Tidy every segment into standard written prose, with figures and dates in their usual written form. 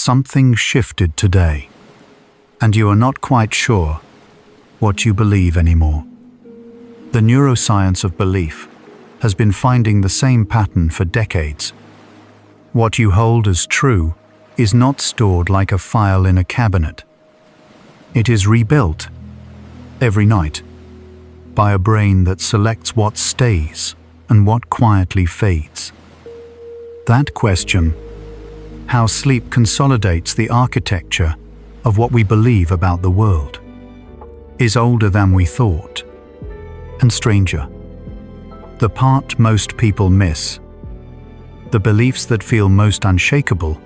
something shifted today, and you are not quite sure what you believe anymore. The neuroscience of belief has been finding the same pattern for decades. What you hold as true is not stored like a file in a cabinet. It is rebuilt every night by a brain that selects what stays and what quietly fades. That question, how sleep consolidates the architecture of what we believe about the world, is older than we thought, and stranger. The part most people miss, the beliefs that feel most unshakable,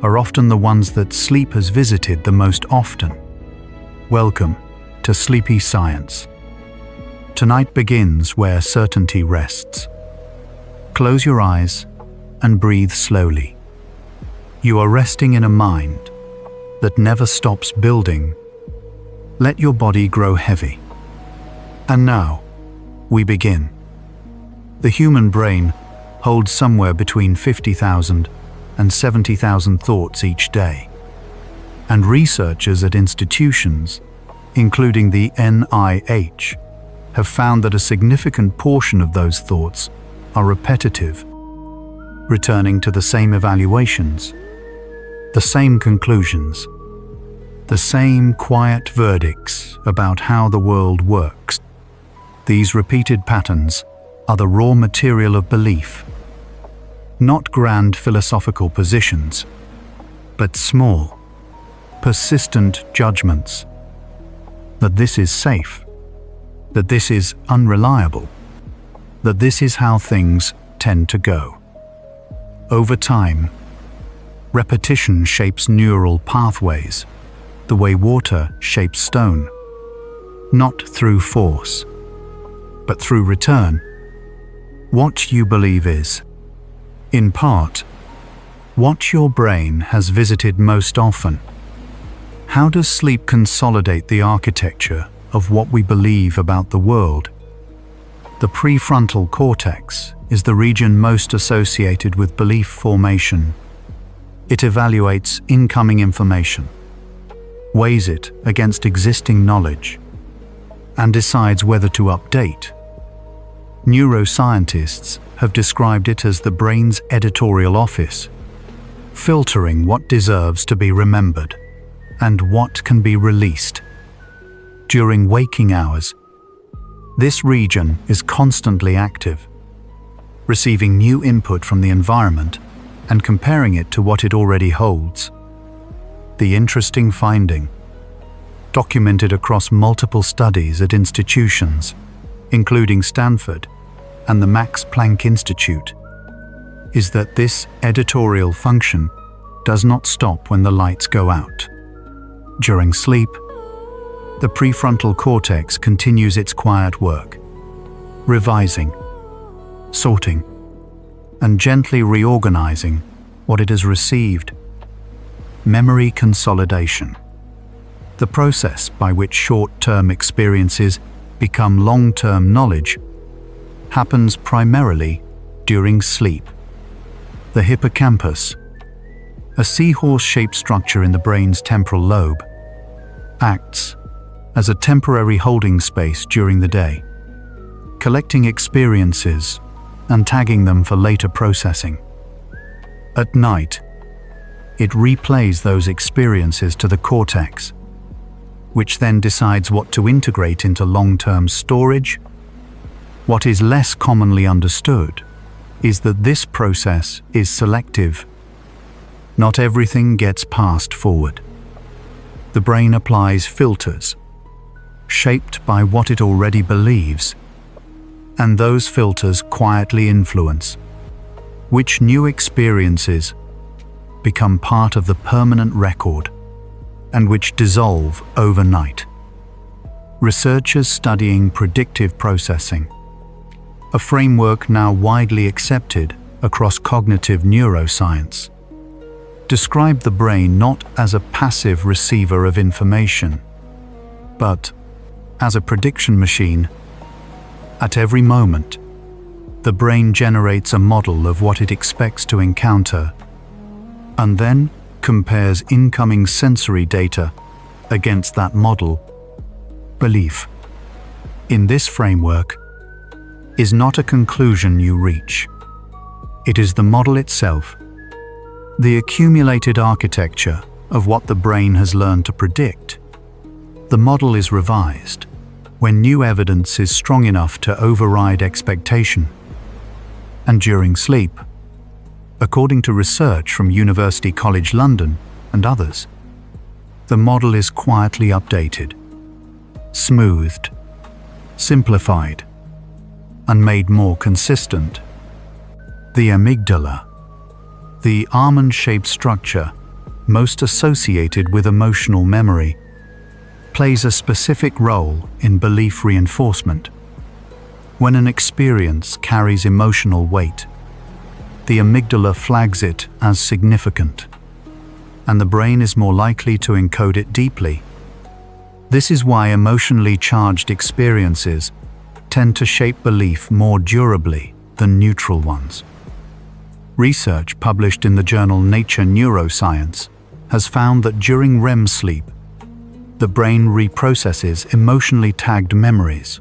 are often the ones that sleep has visited the most often. Welcome to Sleepy Science. Tonight begins where certainty rests. Close your eyes and breathe slowly. You are resting in a mind that never stops building. Let your body grow heavy. And now, we begin. The human brain holds somewhere between 50,000 and 70,000 thoughts each day. And researchers at institutions, including the NIH, have found that a significant portion of those thoughts are repetitive, returning to the same evaluations, the same conclusions, the same quiet verdicts about how the world works. These repeated patterns are the raw material of belief, not grand philosophical positions, but small, persistent judgments that this is safe, that this is unreliable, that this is how things tend to go. Over time, repetition shapes neural pathways, the way water shapes stone, not through force, but through return. What you believe is, in part, what your brain has visited most often. How does sleep consolidate the architecture of what we believe about the world? The prefrontal cortex is the region most associated with belief formation. It evaluates incoming information, weighs it against existing knowledge, and decides whether to update. Neuroscientists have described it as the brain's editorial office, filtering what deserves to be remembered and what can be released. During waking hours, this region is constantly active, receiving new input from the environment and comparing it to what it already holds. The interesting finding, documented across multiple studies at institutions, including Stanford and the Max Planck Institute, is that this editorial function does not stop when the lights go out. During sleep, the prefrontal cortex continues its quiet work, revising, sorting, and gently reorganizing what it has received. Memory consolidation, the process by which short-term experiences become long-term knowledge, happens primarily during sleep. The hippocampus, a seahorse-shaped structure in the brain's temporal lobe, acts as a temporary holding space during the day, collecting experiences and tagging them for later processing. At night, it replays those experiences to the cortex, which then decides what to integrate into long-term storage. What is less commonly understood is that this process is selective. Not everything gets passed forward. The brain applies filters, shaped by what it already believes, and those filters quietly influence which new experiences become part of the permanent record and which dissolve overnight. Researchers studying predictive processing, a framework now widely accepted across cognitive neuroscience, describe the brain not as a passive receiver of information, but as a prediction machine. At every moment, the brain generates a model of what it expects to encounter, and then compares incoming sensory data against that model belief. In this framework is not a conclusion you reach. It is the model itself, the accumulated architecture of what the brain has learned to predict. The model is revised when new evidence is strong enough to override expectation. And during sleep, according to research from University College London and others, the model is quietly updated, smoothed, simplified, and made more consistent. The amygdala, the almond-shaped structure most associated with emotional memory, plays a specific role in belief reinforcement. When an experience carries emotional weight, the amygdala flags it as significant, and the brain is more likely to encode it deeply. This is why emotionally charged experiences tend to shape belief more durably than neutral ones. Research published in the journal Nature Neuroscience has found that during REM sleep, the brain reprocesses emotionally tagged memories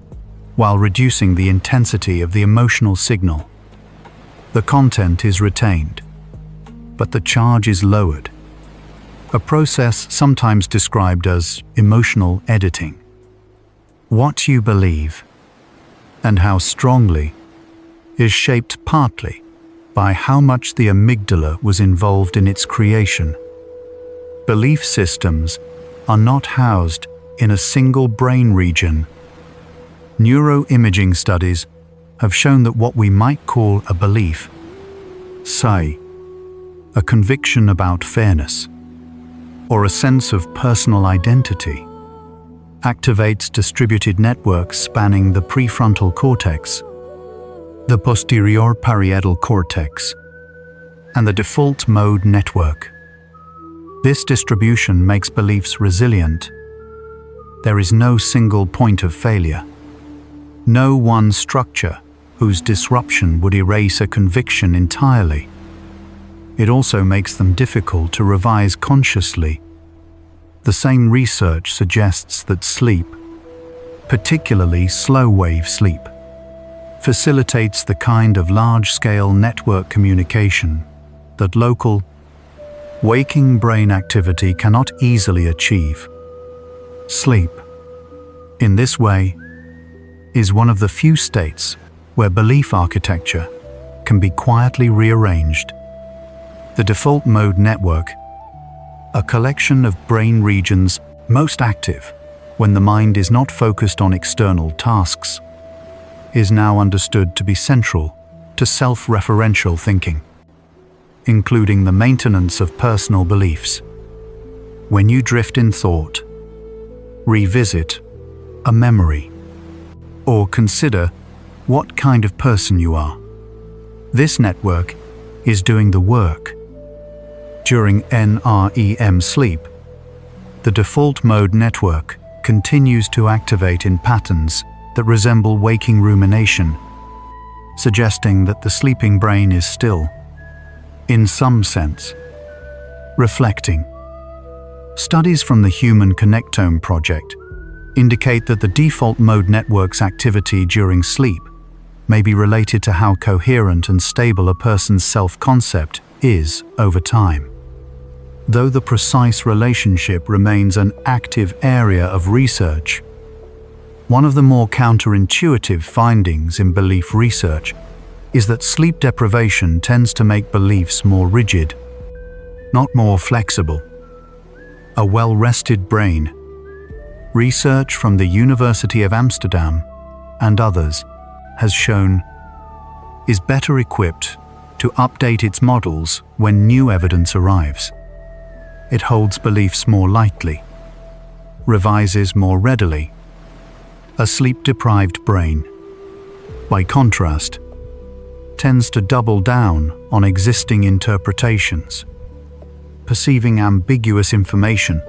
while reducing the intensity of the emotional signal. The content is retained, but the charge is lowered, a process sometimes described as emotional editing. What you believe, and how strongly, is shaped partly by how much the amygdala was involved in its creation. Belief systems are not housed in a single brain region. Neuroimaging studies have shown that what we might call a belief, say, a conviction about fairness, or a sense of personal identity, activates distributed networks spanning the prefrontal cortex, the posterior parietal cortex, and the default mode network. This distribution makes beliefs resilient. There is no single point of failure, no one structure whose disruption would erase a conviction entirely. It also makes them difficult to revise consciously. The same research suggests that sleep, particularly slow-wave sleep, facilitates the kind of large-scale network communication that local, waking brain activity cannot easily achieve. Sleep, in this way, is one of the few states where belief architecture can be quietly rearranged. The default mode network, a collection of brain regions most active when the mind is not focused on external tasks, is now understood to be central to self-referential thinking, including the maintenance of personal beliefs. When you drift in thought, revisit a memory, or consider what kind of person you are, this network is doing the work. During NREM sleep, the default mode network continues to activate in patterns that resemble waking rumination, suggesting that the sleeping brain is still, in some sense, reflecting. Studies from the Human Connectome Project indicate that the default mode network's activity during sleep may be related to how coherent and stable a person's self-concept is over time. Though the precise relationship remains an active area of research, one of the more counterintuitive findings in belief research is that sleep deprivation tends to make beliefs more rigid, not more flexible. A well-rested brain, research from the University of Amsterdam and others has shown, is better equipped to update its models when new evidence arrives. It holds beliefs more lightly, revises more readily. A sleep-deprived brain, by contrast, tends to double down on existing interpretations, perceiving ambiguous information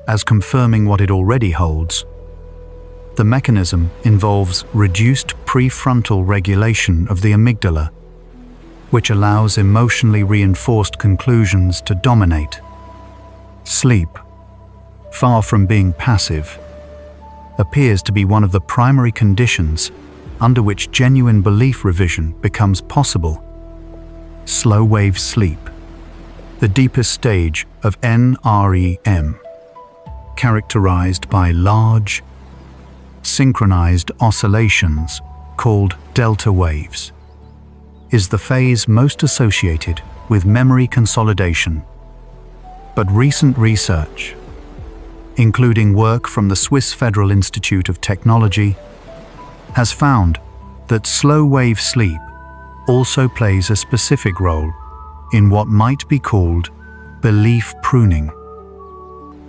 as confirming what it already holds. The mechanism involves reduced prefrontal regulation of the amygdala, which allows emotionally reinforced conclusions to dominate. Sleep, far from being passive, appears to be one of the primary conditions under which genuine belief revision becomes possible. Slow-wave sleep, the deepest stage of NREM, characterized by large, synchronized oscillations called delta waves, is the phase most associated with memory consolidation. But recent research, including work from the Swiss Federal Institute of Technology, has found that slow-wave sleep also plays a specific role in what might be called belief pruning,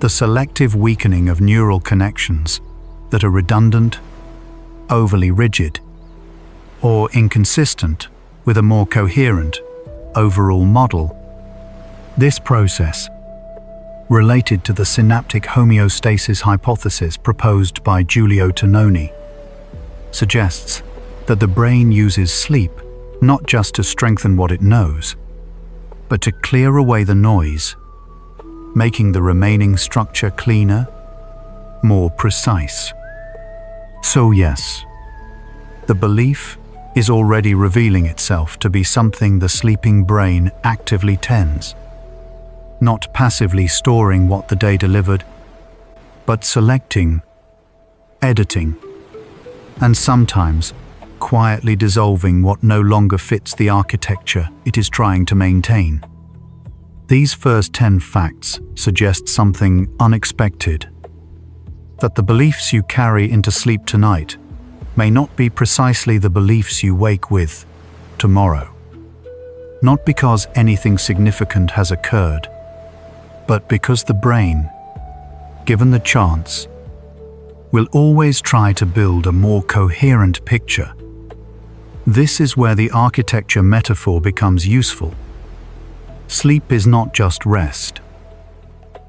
the selective weakening of neural connections that are redundant, overly rigid, or inconsistent with a more coherent overall model. This process, related to the synaptic homeostasis hypothesis proposed by Giulio Tononi, suggests that the brain uses sleep not just to strengthen what it knows, but to clear away the noise, making the remaining structure cleaner, more precise. So yes, the belief is already revealing itself to be something the sleeping brain actively tends, not passively storing what the day delivered, but selecting, editing, and sometimes quietly dissolving what no longer fits the architecture it is trying to maintain. These first 10 facts suggest something unexpected, that the beliefs you carry into sleep tonight may not be precisely the beliefs you wake with tomorrow. Not because anything significant has occurred, but because the brain, given the chance, will always try to build a more coherent picture. This is where the architecture metaphor becomes useful. Sleep is not just rest.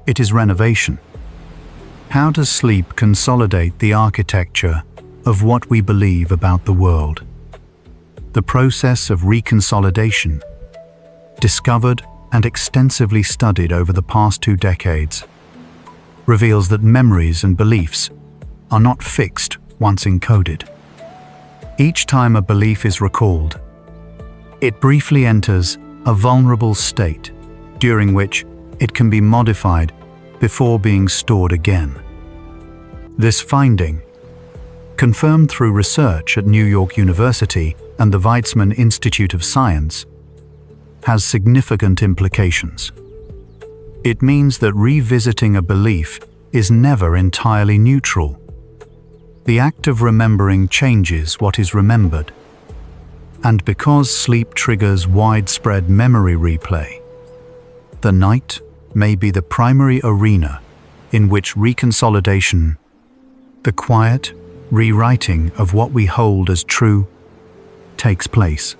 It is renovation. How does sleep consolidate the architecture of what we believe about the world? The process of reconsolidation, discovered and extensively studied over the past 2 decades, reveals that memories and beliefs are not fixed once encoded. Each time a belief is recalled, it briefly enters a vulnerable state during which it can be modified before being stored again. This finding, confirmed through research at New York University and the Weizmann Institute of Science, has significant implications. It means that revisiting a belief is never entirely neutral. The act of remembering changes what is remembered. And because sleep triggers widespread memory replay, the night may be the primary arena in which reconsolidation, the quiet rewriting of what we hold as true, takes place.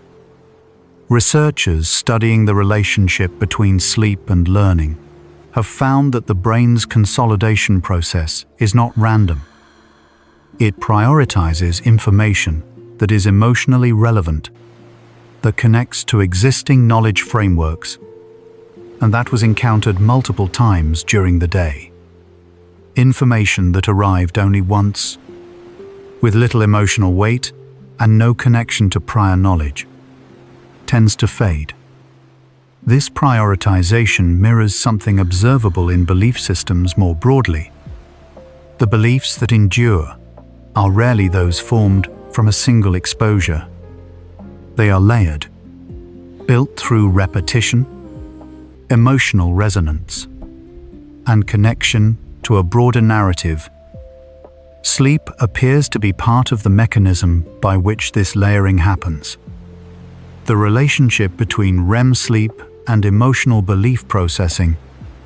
Researchers studying the relationship between sleep and learning have found that the brain's consolidation process is not random. It prioritizes information that is emotionally relevant, that connects to existing knowledge frameworks, and that was encountered multiple times during the day. Information that arrived only once, with little emotional weight and no connection to prior knowledge, tends to fade. This prioritization mirrors something observable in belief systems more broadly. The beliefs that endure are rarely those formed from a single exposure. They are layered, built through repetition, emotional resonance, and connection to a broader narrative. Sleep appears to be part of the mechanism by which this layering happens. The relationship between REM sleep and emotional belief processing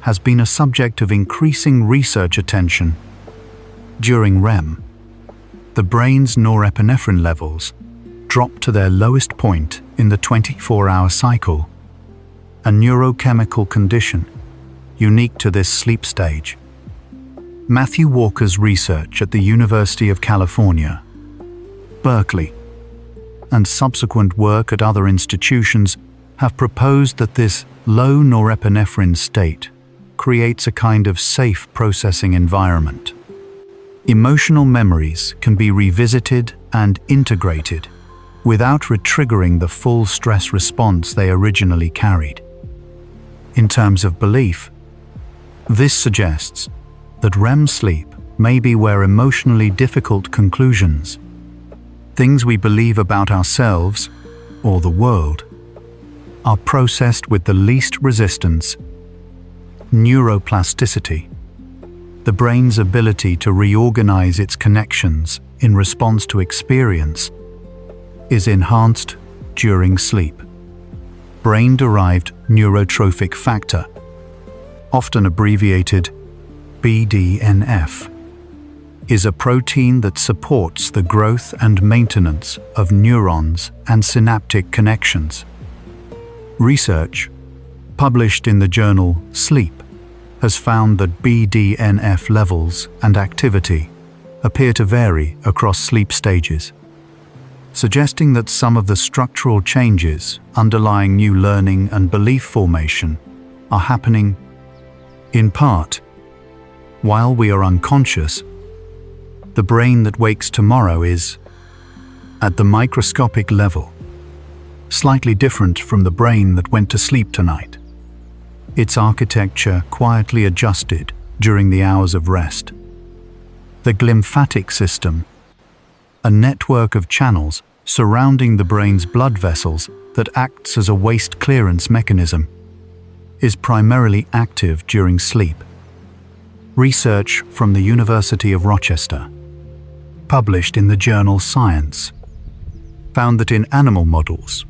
has been a subject of increasing research attention. During REM, the brain's norepinephrine levels drop to their lowest point in the 24-hour cycle, a neurochemical condition unique to this sleep stage. Matthew Walker's research at the University of California, Berkeley, and subsequent work at other institutions have proposed that this low norepinephrine state creates a kind of safe processing environment. Emotional memories can be revisited and integrated without retriggering the full stress response they originally carried. In terms of belief, this suggests that REM sleep may be where emotionally difficult conclusions, things we believe about ourselves or the world, are processed with the least resistance. Neuroplasticity, the brain's ability to reorganize its connections in response to experience, is enhanced during sleep. Brain-derived neurotrophic factor, often abbreviated BDNF, is a protein that supports the growth and maintenance of neurons and synaptic connections. Research, published in the journal Sleep, has found that BDNF levels and activity appear to vary across sleep stages, suggesting that some of the structural changes underlying new learning and belief formation are happening, in part, while we are unconscious. The brain that wakes tomorrow is, at the microscopic level, slightly different from the brain that went to sleep tonight. Its architecture quietly adjusted during the hours of rest. The glymphatic system, a network of channels surrounding the brain's blood vessels that acts as a waste clearance mechanism, is primarily active during sleep. Research from the University of Rochester, published in the journal Science, found that in animal models,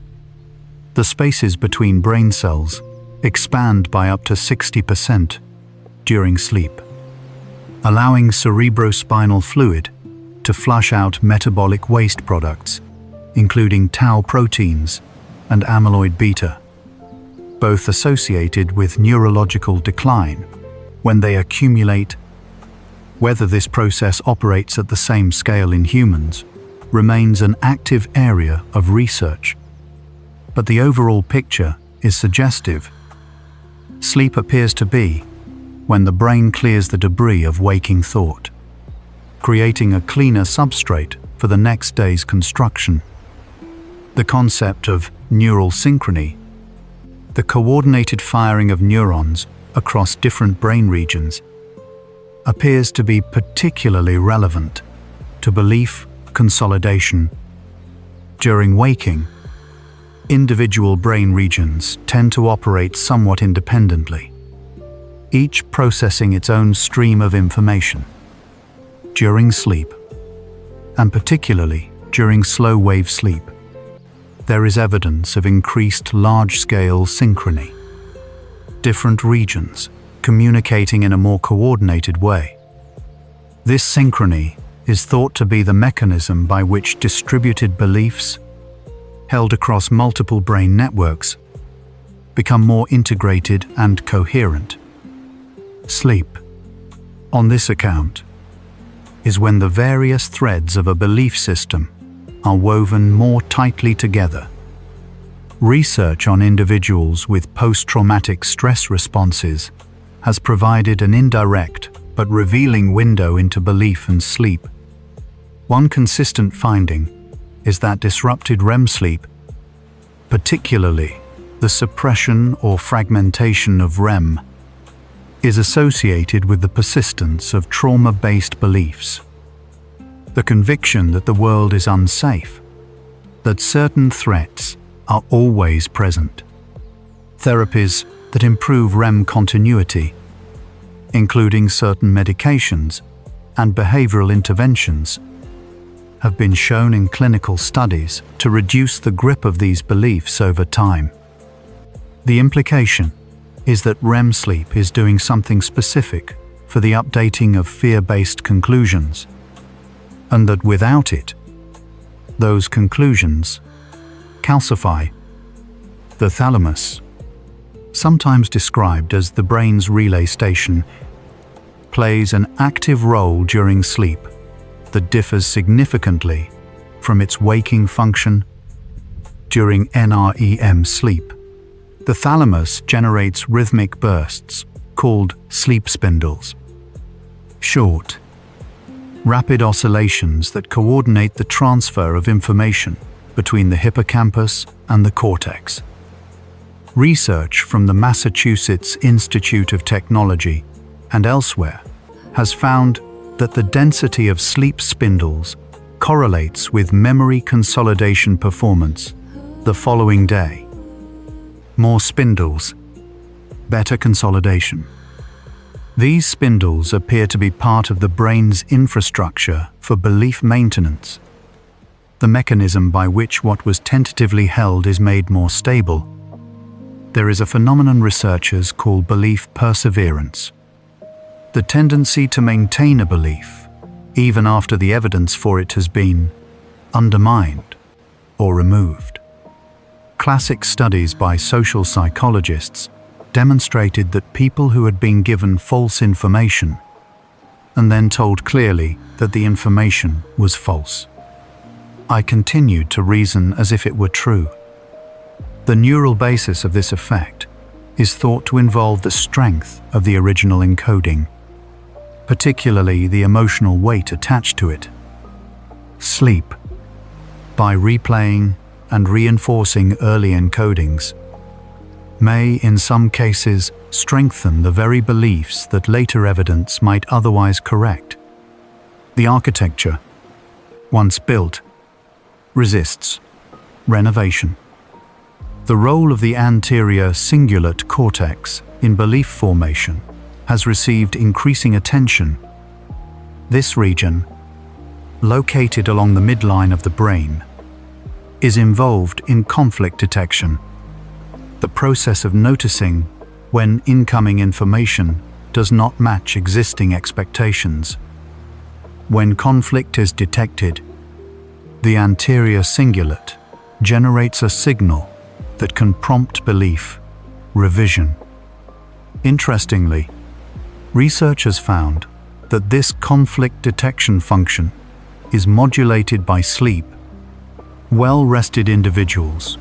the spaces between brain cells expand by up to 60% during sleep, allowing cerebrospinal fluid to flush out metabolic waste products, including tau proteins and amyloid beta, both associated with neurological decline when they accumulate. Whether this process operates at the same scale in humans remains an active area of research, but the overall picture is suggestive. Sleep appears to be when the brain clears the debris of waking thought, creating a cleaner substrate for the next day's construction. The concept of neural synchrony, the coordinated firing of neurons across different brain regions, appears to be particularly relevant to belief consolidation. During waking, individual brain regions tend to operate somewhat independently, each processing its own stream of information. During sleep, and particularly during slow-wave sleep, there is evidence of increased large-scale synchrony, different regions communicating in a more coordinated way. This synchrony is thought to be the mechanism by which distributed beliefs, held across multiple brain networks, become more integrated and coherent. Sleep, on this account, is when the various threads of a belief system are woven more tightly together. Research on individuals with post-traumatic stress responses has provided an indirect but revealing window into belief and sleep. One consistent finding is that disrupted REM sleep, particularly the suppression or fragmentation of REM, is associated with the persistence of trauma-based beliefs. The conviction that the world is unsafe, that certain threats are always present. Therapies that improve REM continuity, including certain medications and behavioral interventions, have been shown in clinical studies to reduce the grip of these beliefs over time. The implication is that REM sleep is doing something specific for the updating of fear-based conclusions, and that without it, those conclusions calcify. The thalamus, sometimes described as the brain's relay station, plays an active role during sleep that differs significantly from its waking function. During NREM sleep, the thalamus generates rhythmic bursts called sleep spindles. Short, rapid oscillations that coordinate the transfer of information between the hippocampus and the cortex. Research from the Massachusetts Institute of Technology and elsewhere has found that the density of sleep spindles correlates with memory consolidation performance the following day. More spindles, better consolidation. These spindles appear to be part of the brain's infrastructure for belief maintenance, the mechanism by which what was tentatively held is made more stable. There is a phenomenon researchers call belief perseverance, the tendency to maintain a belief even after the evidence for it has been undermined or removed. Classic studies by social psychologists demonstrated that people who had been given false information and then told clearly that the information was false. I continued to reason as if it were true. The neural basis of this effect is thought to involve the strength of the original encoding, particularly the emotional weight attached to it. Sleep, by replaying and reinforcing early encodings, may in some cases strengthen the very beliefs that later evidence might otherwise correct. The architecture, once built, resists renovation. The role of the anterior cingulate cortex in belief formation has received increasing attention. This region, located along the midline of the brain, is involved in conflict detection, the process of noticing when incoming information does not match existing expectations. When conflict is detected, the anterior cingulate generates a signal that can prompt belief revision. Interestingly, researchers found that this conflict detection function is modulated by sleep. Well-rested individuals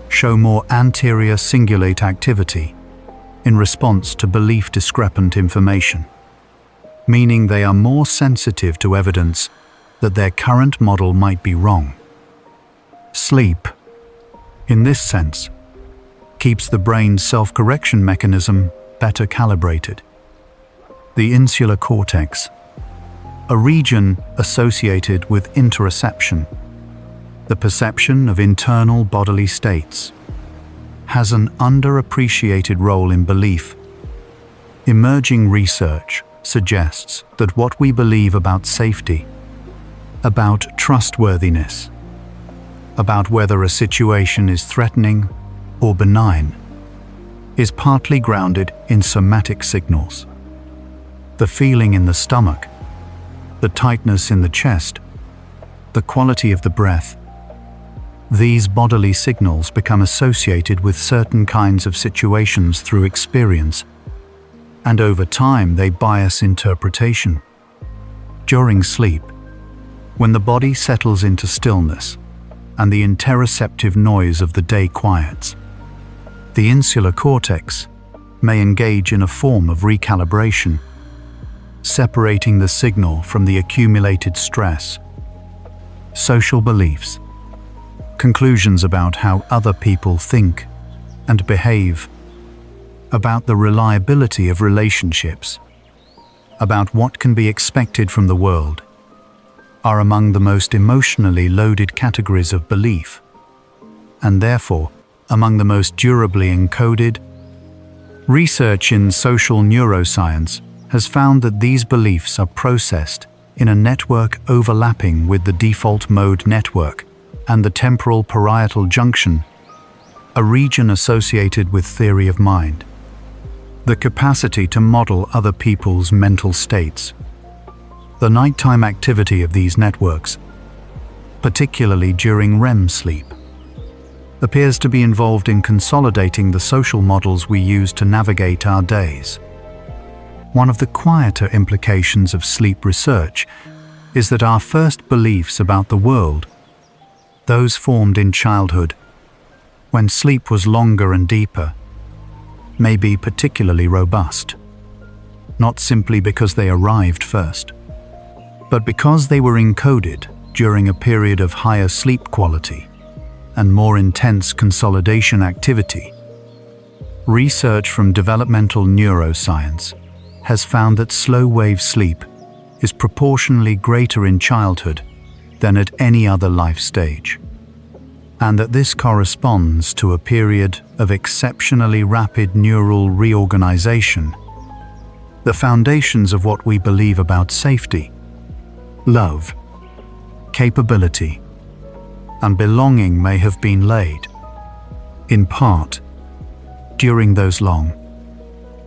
show more anterior cingulate activity in response to belief discrepant information, meaning they are more sensitive to evidence that their current model might be wrong. Sleep, in this sense, keeps the brain's self-correction mechanism better calibrated. The insular cortex, a region associated with interoception, the perception of internal bodily states, has an underappreciated role in belief. Emerging research suggests that what we believe about safety, about trustworthiness, about whether a situation is threatening or benign, is partly grounded in somatic signals. The feeling in the stomach, the tightness in the chest, the quality of the breath. These bodily signals become associated with certain kinds of situations through experience, and over time they bias interpretation. During sleep, when the body settles into stillness and the interoceptive noise of the day quiets, the insular cortex may engage in a form of recalibration, separating the signal from the accumulated stress. Social beliefs, conclusions about how other people think and behave, about the reliability of relationships, about what can be expected from the world, are among the most emotionally loaded categories of belief, and therefore among the most durably encoded. Research in social neuroscience has found that these beliefs are processed in a network overlapping with the default mode network and the temporal parietal junction, a region associated with theory of mind, the capacity to model other people's mental states. The nighttime activity of these networks, particularly during REM sleep, appears to be involved in consolidating the social models we use to navigate our days. One of the quieter implications of sleep research is that our first beliefs about the world, those formed in childhood, when sleep was longer and deeper, may be particularly robust. not simply because they arrived first, but because they were encoded during a period of higher sleep quality and more intense consolidation activity. Research from developmental neuroscience has found that slow-wave sleep is proportionally greater in childhood than at any other life stage, and that this corresponds to a period of exceptionally rapid neural reorganization, the foundations of what we believe about safety, love, capability, and belonging may have been laid, in part, during those long,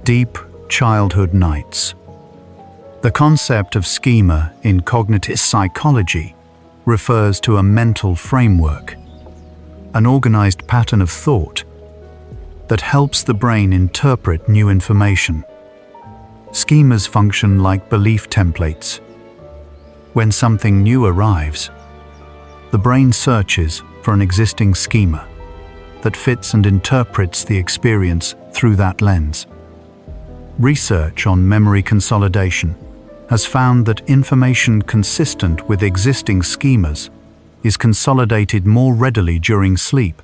deep childhood nights. The concept of schema in cognitive psychology refers to a mental framework, an organized pattern of thought that helps the brain interpret new information. Schemas function like belief templates. When something new arrives, the brain searches for an existing schema that fits and interprets the experience through that lens. Research on memory consolidation has found that information consistent with existing schemas is consolidated more readily during sleep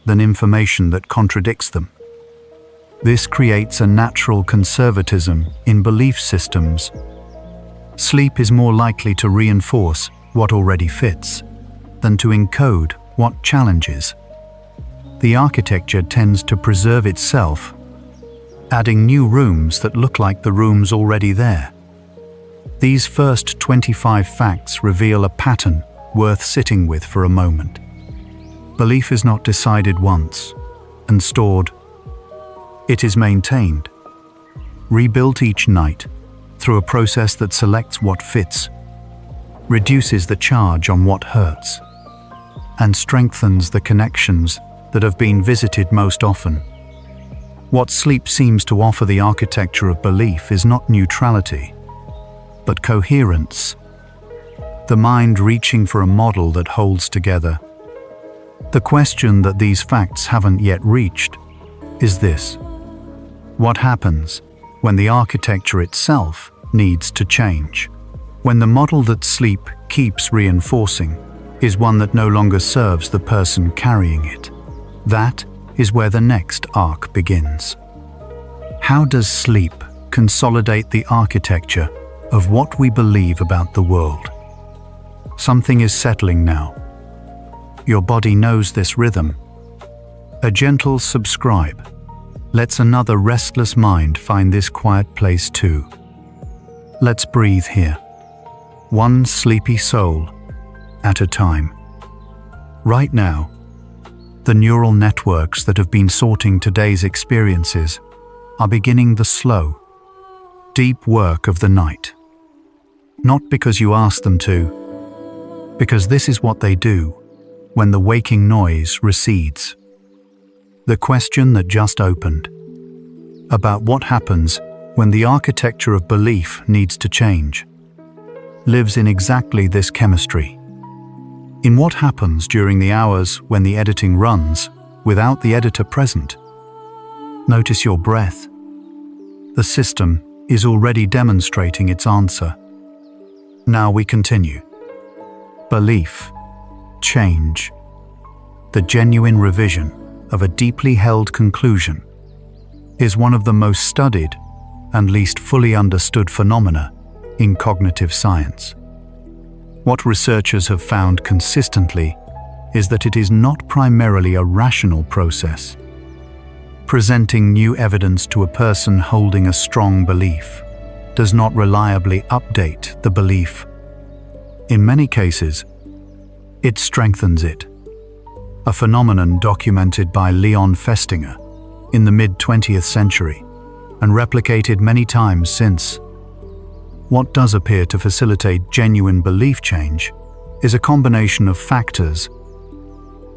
than information that contradicts them. This creates a natural conservatism in belief systems. Sleep is more likely to reinforce what already fits than to encode what challenges. The architecture tends to preserve itself, adding new rooms that look like the rooms already there. These first 25 facts reveal a pattern worth sitting with for a moment. Belief is not decided once and stored. It is maintained, rebuilt each night through a process that selects what fits, reduces the charge on what hurts, and strengthens the connections that have been visited most often. What sleep seems to offer the architecture of belief is not neutrality, but coherence, the mind reaching for a model that holds together. The question that these facts haven't yet reached is this: what happens when the architecture itself needs to change? When the model that sleep keeps reinforcing is one that no longer serves the person carrying it? That is where the next arc begins. How does sleep consolidate the architecture of what we believe about the world? Something is settling now. Your body knows this rhythm. A gentle subscribe lets another restless mind find this quiet place too. Let's breathe here, one sleepy soul at a time. Right now, the neural networks that have been sorting today's experiences are beginning the slow, deep work of the night. Not because you ask them to, because this is what they do when the waking noise recedes. The question that just opened, about what happens when the architecture of belief needs to change, lives in exactly this chemistry. In what happens during the hours when the editing runs without the editor present. Notice your breath. The system is already demonstrating its answer. Now we continue. Belief, change, the genuine revision of a deeply held conclusion, is one of the most studied and least fully understood phenomena in cognitive science. What researchers have found consistently is that it is not primarily a rational process. Presenting new evidence to a person holding a strong belief does not reliably update the belief. In many cases, it strengthens it. A phenomenon documented by Leon Festinger in the mid-20th century and replicated many times since. What does appear to facilitate genuine belief change is a combination of factors: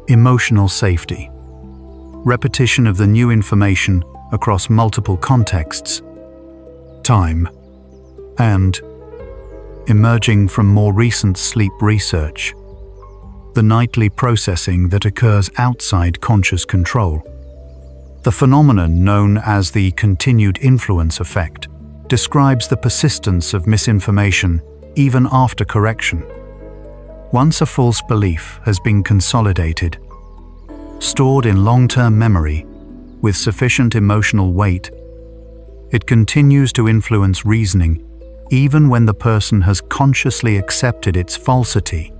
emotional safety, repetition of the new information across multiple contexts, time, and, emerging from more recent sleep research, the nightly processing that occurs outside conscious control. The phenomenon known as the continued influence effect describes the persistence of misinformation even after correction. Once a false belief has been consolidated, stored in long-term memory with sufficient emotional weight, it continues to influence reasoning even when the person has consciously accepted its falsity.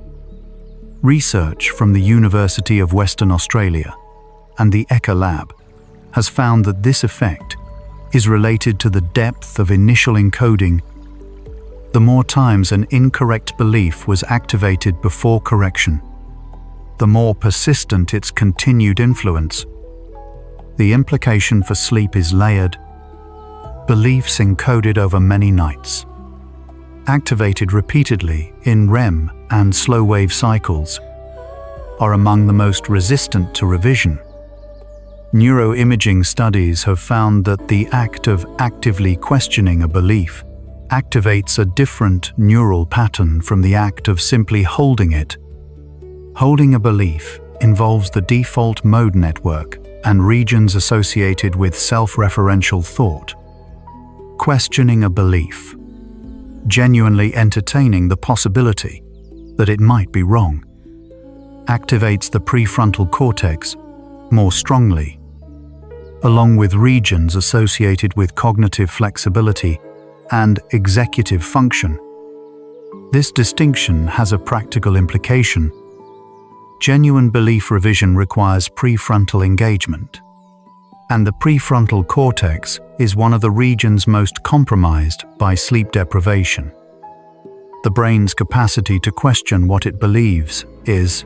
Research from the University of Western Australia and the Eka Lab has found that this effect is related to the depth of initial encoding. The more times an incorrect belief was activated before correction, the more persistent its continued influence. The implication for sleep is layered. Beliefs encoded over many nights, activated repeatedly in REM and slow-wave cycles, are among the most resistant to revision. Neuroimaging studies have found that the act of actively questioning a belief activates a different neural pattern from the act of simply holding it. Holding a belief involves the default mode network and regions associated with self-referential thought. Questioning a belief, genuinely entertaining the possibility that it might be wrong, activates the prefrontal cortex more strongly, along with regions associated with cognitive flexibility and executive function. This distinction has a practical implication. Genuine belief revision requires prefrontal engagement, and the prefrontal cortex is one of the regions most compromised by sleep deprivation. The brain's capacity to question what it believes is,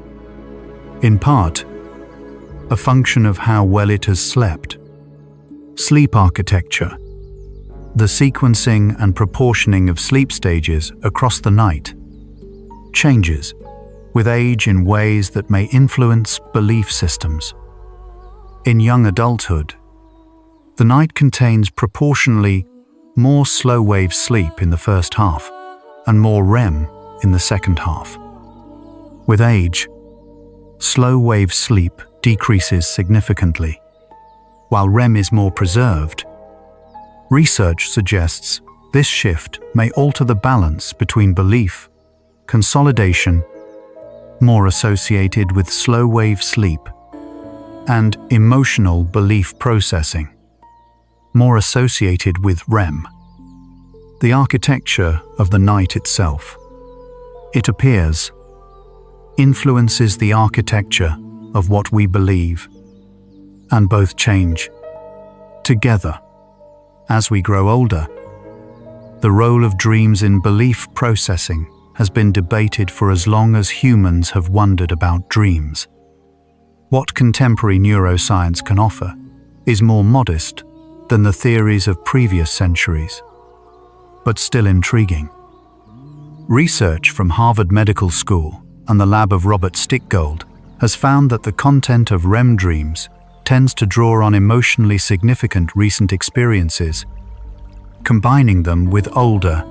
in part, a function of how well it has slept. Sleep architecture, the sequencing and proportioning of sleep stages across the night, changes with age in ways that may influence belief systems. In young adulthood, the night contains proportionally more slow-wave sleep in the first half and more REM in the second half. With age, slow-wave sleep decreases significantly, while REM is more preserved. Research suggests this shift may alter the balance between belief, consolidation, more associated with slow-wave sleep, and emotional belief processing, more associated with REM. The architecture of the night itself, it appears, influences the architecture of what we believe, and both change together. As we grow older, the role of dreams in belief processing has been debated for as long as humans have wondered about dreams. What contemporary neuroscience can offer is more modest than the theories of previous centuries, but still intriguing. Research from Harvard Medical School and the lab of Robert Stickgold has found that the content of REM dreams tends to draw on emotionally significant recent experiences, combining them with older,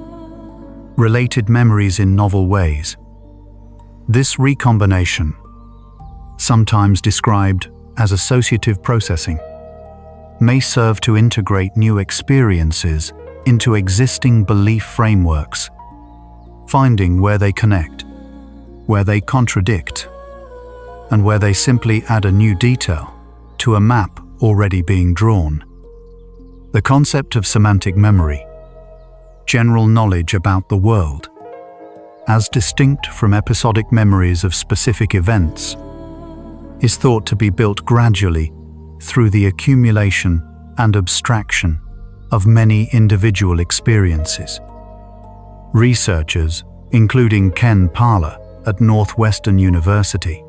related memories in novel ways. This recombination, sometimes described as associative processing, may serve to integrate new experiences into existing belief frameworks, finding where they connect, where they contradict, and where they simply add a new detail to a map already being drawn. The concept of semantic memory, general knowledge about the world, as distinct from episodic memories of specific events, is thought to be built gradually through the accumulation and abstraction of many individual experiences. Researchers, including Ken Parler at Northwestern University,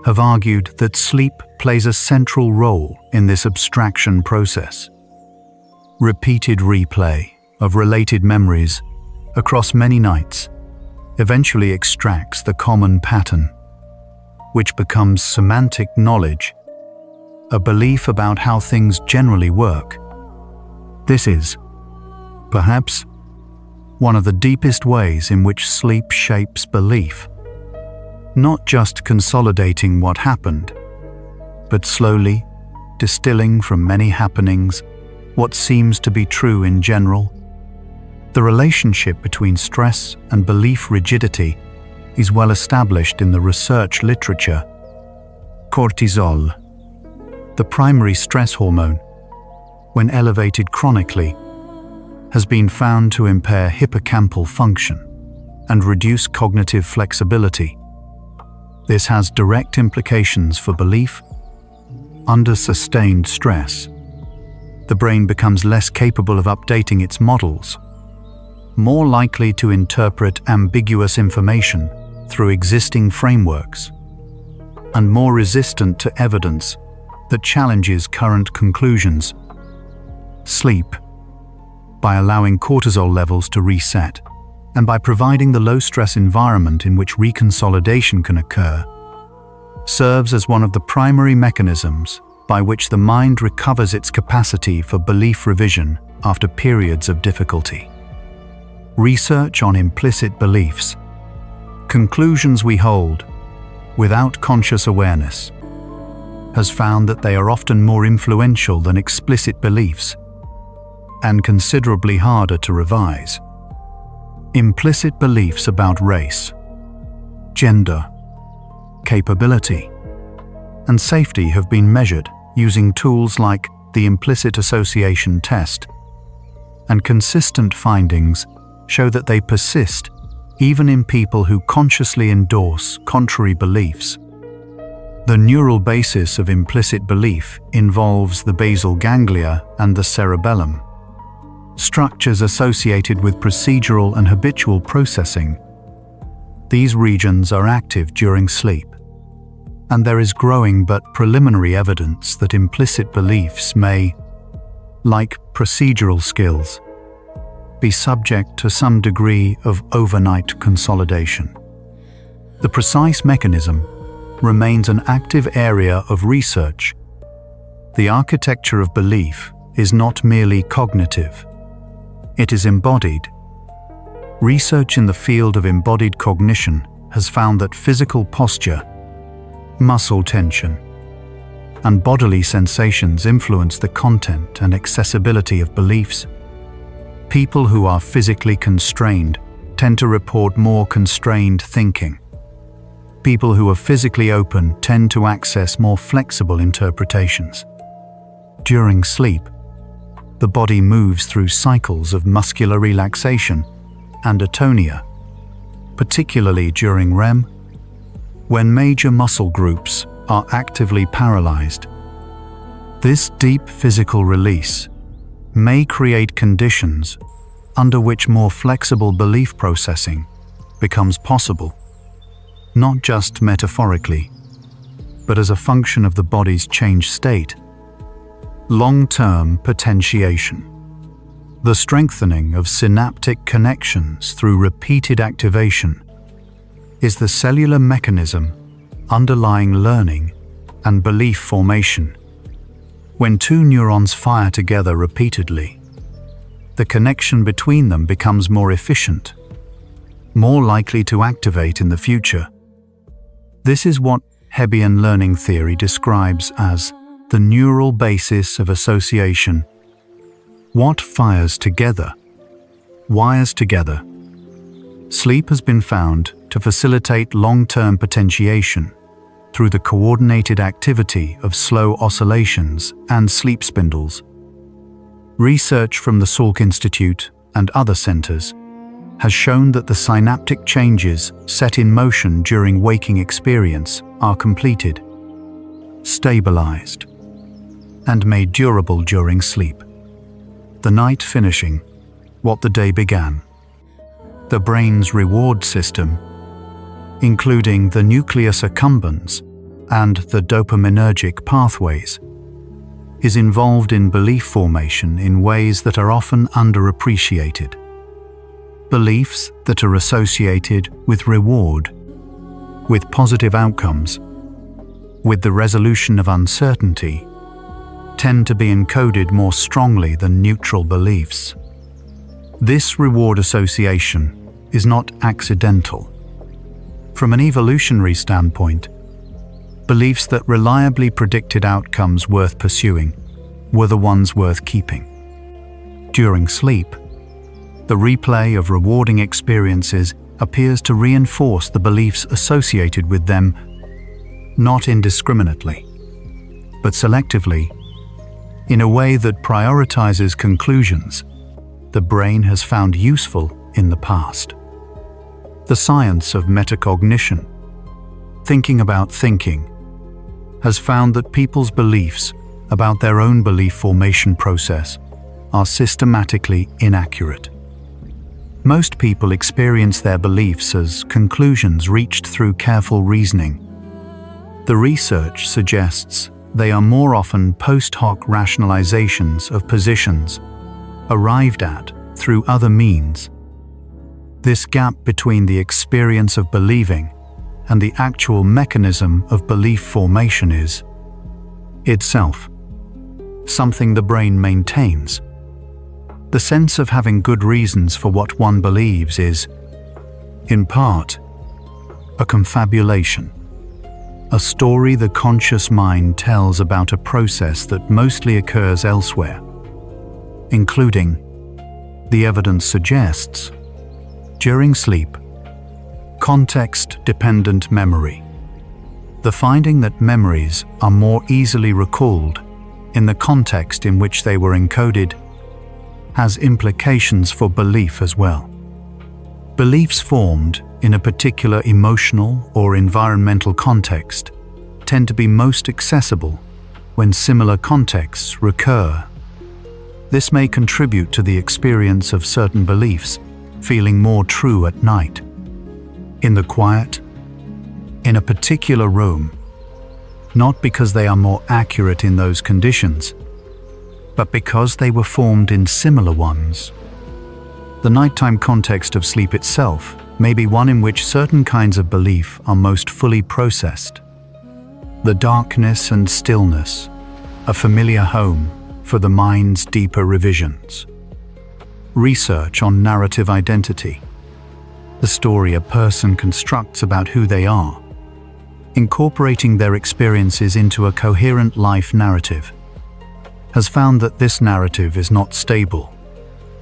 have argued that sleep plays a central role in this abstraction process. Repeated replay of related memories across many nights eventually extracts the common pattern, which becomes semantic knowledge, a belief about how things generally work. This is, perhaps, one of the deepest ways in which sleep shapes belief, not just consolidating what happened, but slowly distilling from many happenings what seems to be true in general, The relationship between stress and belief rigidity is well established in the research literature. Cortisol, the primary stress hormone, when elevated chronically, has been found to impair hippocampal function and reduce cognitive flexibility. This has direct implications for belief. Under sustained stress, the brain becomes less capable of updating its models, more likely to interpret ambiguous information through existing frameworks, and more resistant to evidence that challenges current conclusions. Sleep, by allowing cortisol levels to reset, and by providing the low-stress environment in which reconsolidation can occur, serves as one of the primary mechanisms by which the mind recovers its capacity for belief revision after periods of difficulty. Research on implicit beliefs, conclusions we hold without conscious awareness, has found that they are often more influential than explicit beliefs and considerably harder to revise. Implicit beliefs about race, gender, capability, and safety have been measured using tools like the implicit association test, and consistent findings show that they persist even in people who consciously endorse contrary beliefs. The neural basis of implicit belief involves the basal ganglia and the cerebellum, structures associated with procedural and habitual processing. These regions are active during sleep, and there is growing but preliminary evidence that implicit beliefs may, like procedural skills, be subject to some degree of overnight consolidation. The precise mechanism remains an active area of research. The architecture of belief is not merely cognitive, it is embodied. Research in the field of embodied cognition has found that physical posture, muscle tension, and bodily sensations influence the content and accessibility of beliefs. People who are physically constrained tend to report more constrained thinking. People who are physically open tend to access more flexible interpretations. During sleep, the body moves through cycles of muscular relaxation and atonia, particularly during REM, when major muscle groups are actively paralyzed. This deep physical release may create conditions under which more flexible belief processing becomes possible, not just metaphorically, but as a function of the body's changed state. Long-term potentiation. The strengthening of synaptic connections through repeated activation is the cellular mechanism underlying learning and belief formation. When two neurons fire together repeatedly, the connection between them becomes more efficient, more likely to activate in the future. This is what Hebbian learning theory describes as the neural basis of association. What fires together, wires together. Sleep has been found to facilitate long-term potentiation through the coordinated activity of slow oscillations and sleep spindles. Research from the Salk Institute and other centers has shown that the synaptic changes set in motion during waking experience are completed, stabilized, and made durable during sleep. The night finishing what the day began. The brain's reward system, including the nucleus accumbens and the dopaminergic pathways, is involved in belief formation in ways that are often underappreciated. Beliefs that are associated with reward, with positive outcomes, with the resolution of uncertainty, tend to be encoded more strongly than neutral beliefs. This reward association is not accidental. From an evolutionary standpoint, beliefs that reliably predicted outcomes worth pursuing were the ones worth keeping. During sleep, The replay of rewarding experiences appears to reinforce the beliefs associated with them, not indiscriminately, but selectively, in a way that prioritizes conclusions the brain has found useful in the past. The science of metacognition, thinking about thinking, has found that people's beliefs about their own belief formation process are systematically inaccurate. Most people experience their beliefs as conclusions reached through careful reasoning. The research suggests they are more often post hoc rationalizations of positions arrived at through other means. This gap between the experience of believing and the actual mechanism of belief formation is, itself, something the brain maintains. The sense of having good reasons for what one believes is, in part, a confabulation, a story the conscious mind tells about a process that mostly occurs elsewhere, including, the evidence suggests, during sleep, context-dependent memory. The finding that memories are more easily recalled in the context in which they were encoded has implications for belief as well. Beliefs formed in a particular emotional or environmental context tend to be most accessible when similar contexts recur. This may contribute to the experience of certain beliefs feeling more true at night, in the quiet, in a particular room, not because they are more accurate in those conditions, but because they were formed in similar ones. The nighttime context of sleep itself may be one in which certain kinds of belief are most fully processed. The darkness and stillness, a familiar home for the mind's deeper revisions. Research on narrative identity, the story a person constructs about who they are, incorporating their experiences into a coherent life narrative, has found that this narrative is not stable,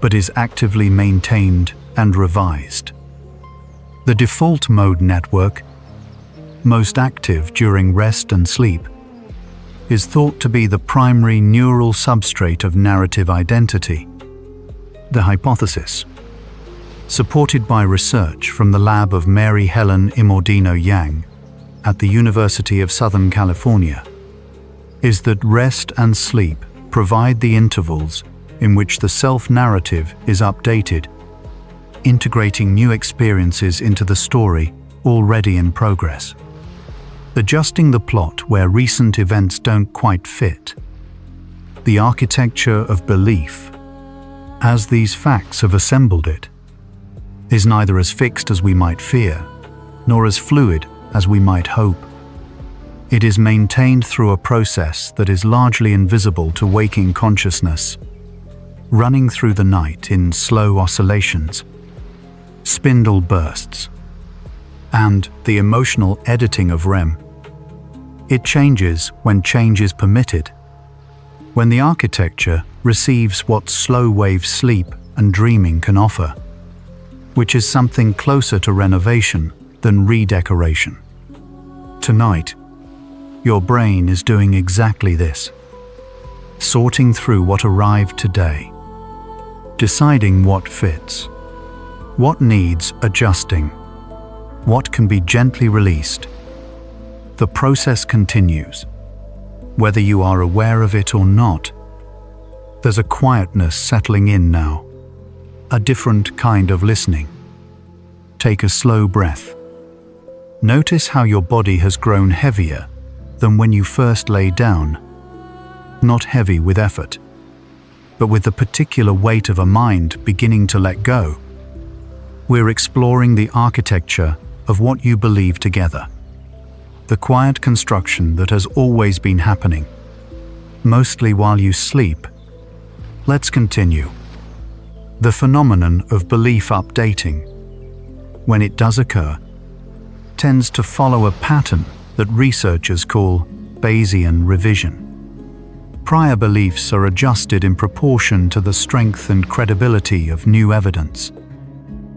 but is actively maintained and revised. The default mode network, most active during rest and sleep, is thought to be the primary neural substrate of narrative identity. The hypothesis, supported by research from the lab of Mary Helen Imordino Yang at the University of Southern California, is that rest and sleep provide the intervals in which the self-narrative is updated, integrating new experiences into the story already in progress, adjusting the plot where recent events don't quite fit. The architecture of belief, as these facts have assembled it, is neither as fixed as we might fear, nor as fluid as we might hope. It is maintained through a process that is largely invisible to waking consciousness, running through the night in slow oscillations, spindle bursts, and the emotional editing of REM. It changes when change is permitted, when the architecture receives what slow-wave sleep and dreaming can offer, which is something closer to renovation than redecoration. Tonight, your brain is doing exactly this, sorting through what arrived today, deciding what fits, what needs adjusting, what can be gently released. The process continues. Whether you are aware of it or not, there's a quietness settling in now, a different kind of listening. Take a slow breath. Notice how your body has grown heavier than when you first lay down. Not heavy with effort, but with the particular weight of a mind beginning to let go. We're exploring the architecture of what you believe together. The quiet construction that has always been happening, mostly while you sleep. Let's continue. The phenomenon of belief updating, when it does occur, tends to follow a pattern that researchers call Bayesian revision. Prior beliefs are adjusted in proportion to the strength and credibility of new evidence.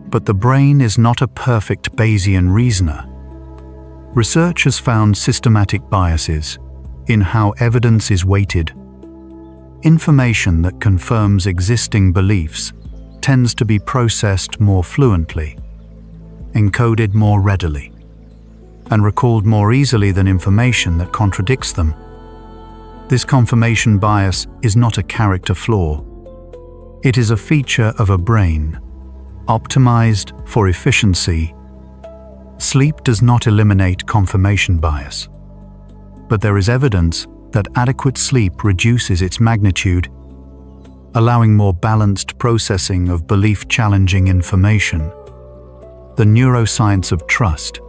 But the brain is not a perfect Bayesian reasoner. Research has found systematic biases in how evidence is weighted. Information that confirms existing beliefs tends to be processed more fluently, encoded more readily, and recalled more easily than information that contradicts them. This confirmation bias is not a character flaw. It is a feature of a brain optimized for efficiency. Sleep does not eliminate confirmation bias, but there is evidence that adequate sleep reduces its magnitude, allowing more balanced processing of belief-challenging information. The neuroscience of trust,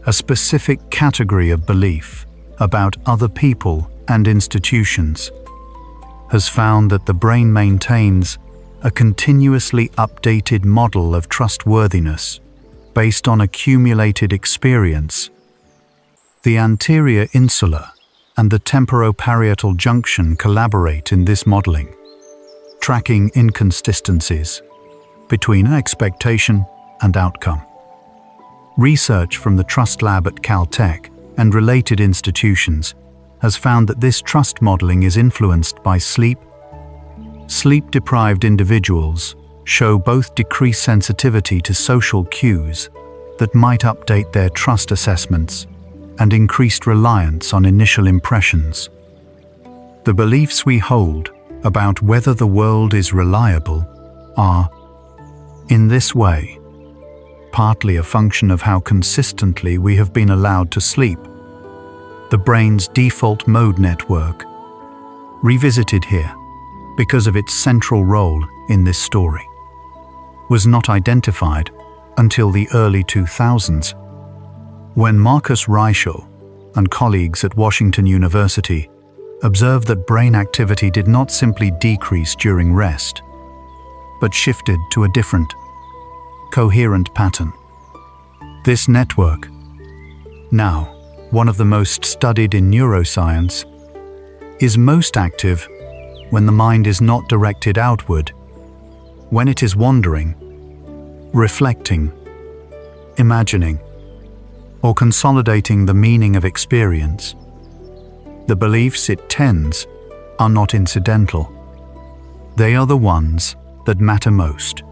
a specific category of belief about other people and institutions, has found that the brain maintains a continuously updated model of trustworthiness based on accumulated experience. The anterior insula and the temporoparietal junction collaborate in this modeling, tracking inconsistencies between expectation and outcome. Research from the Trust Lab at Caltech and related institutions has found that this trust modeling is influenced by sleep. Sleep-deprived individuals show both decreased sensitivity to social cues that might update their trust assessments and increased reliance on initial impressions. The beliefs we hold about whether the world is reliable are, in this way, partly a function of how consistently we have been allowed to sleep. The brain's default mode network, revisited here because of its central role in this story, was not identified until the early 2000s, when Marcus Reichel and colleagues at Washington University observed that brain activity did not simply decrease during rest, but shifted to a different, coherent pattern. This network, now one of the most studied in neuroscience, is most active when the mind is not directed outward, when it is wandering, reflecting, imagining, or consolidating the meaning of experience. The beliefs it tends are not incidental. They are the ones that matter most.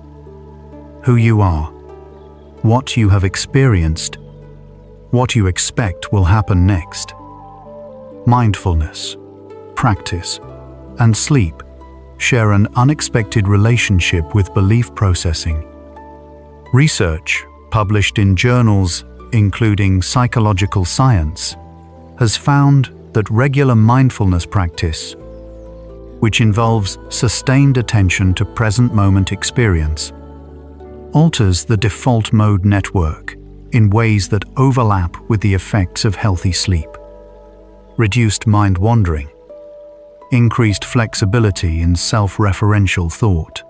Who you are, what you have experienced, what you expect will happen next. Mindfulness, practice, and sleep share an unexpected relationship with belief processing. Research published in journals including Psychological Science has found that regular mindfulness practice, which involves sustained attention to present moment experience, alters the default mode network in ways that overlap with the effects of healthy sleep. Reduced mind wandering, increased flexibility in self-referential thought,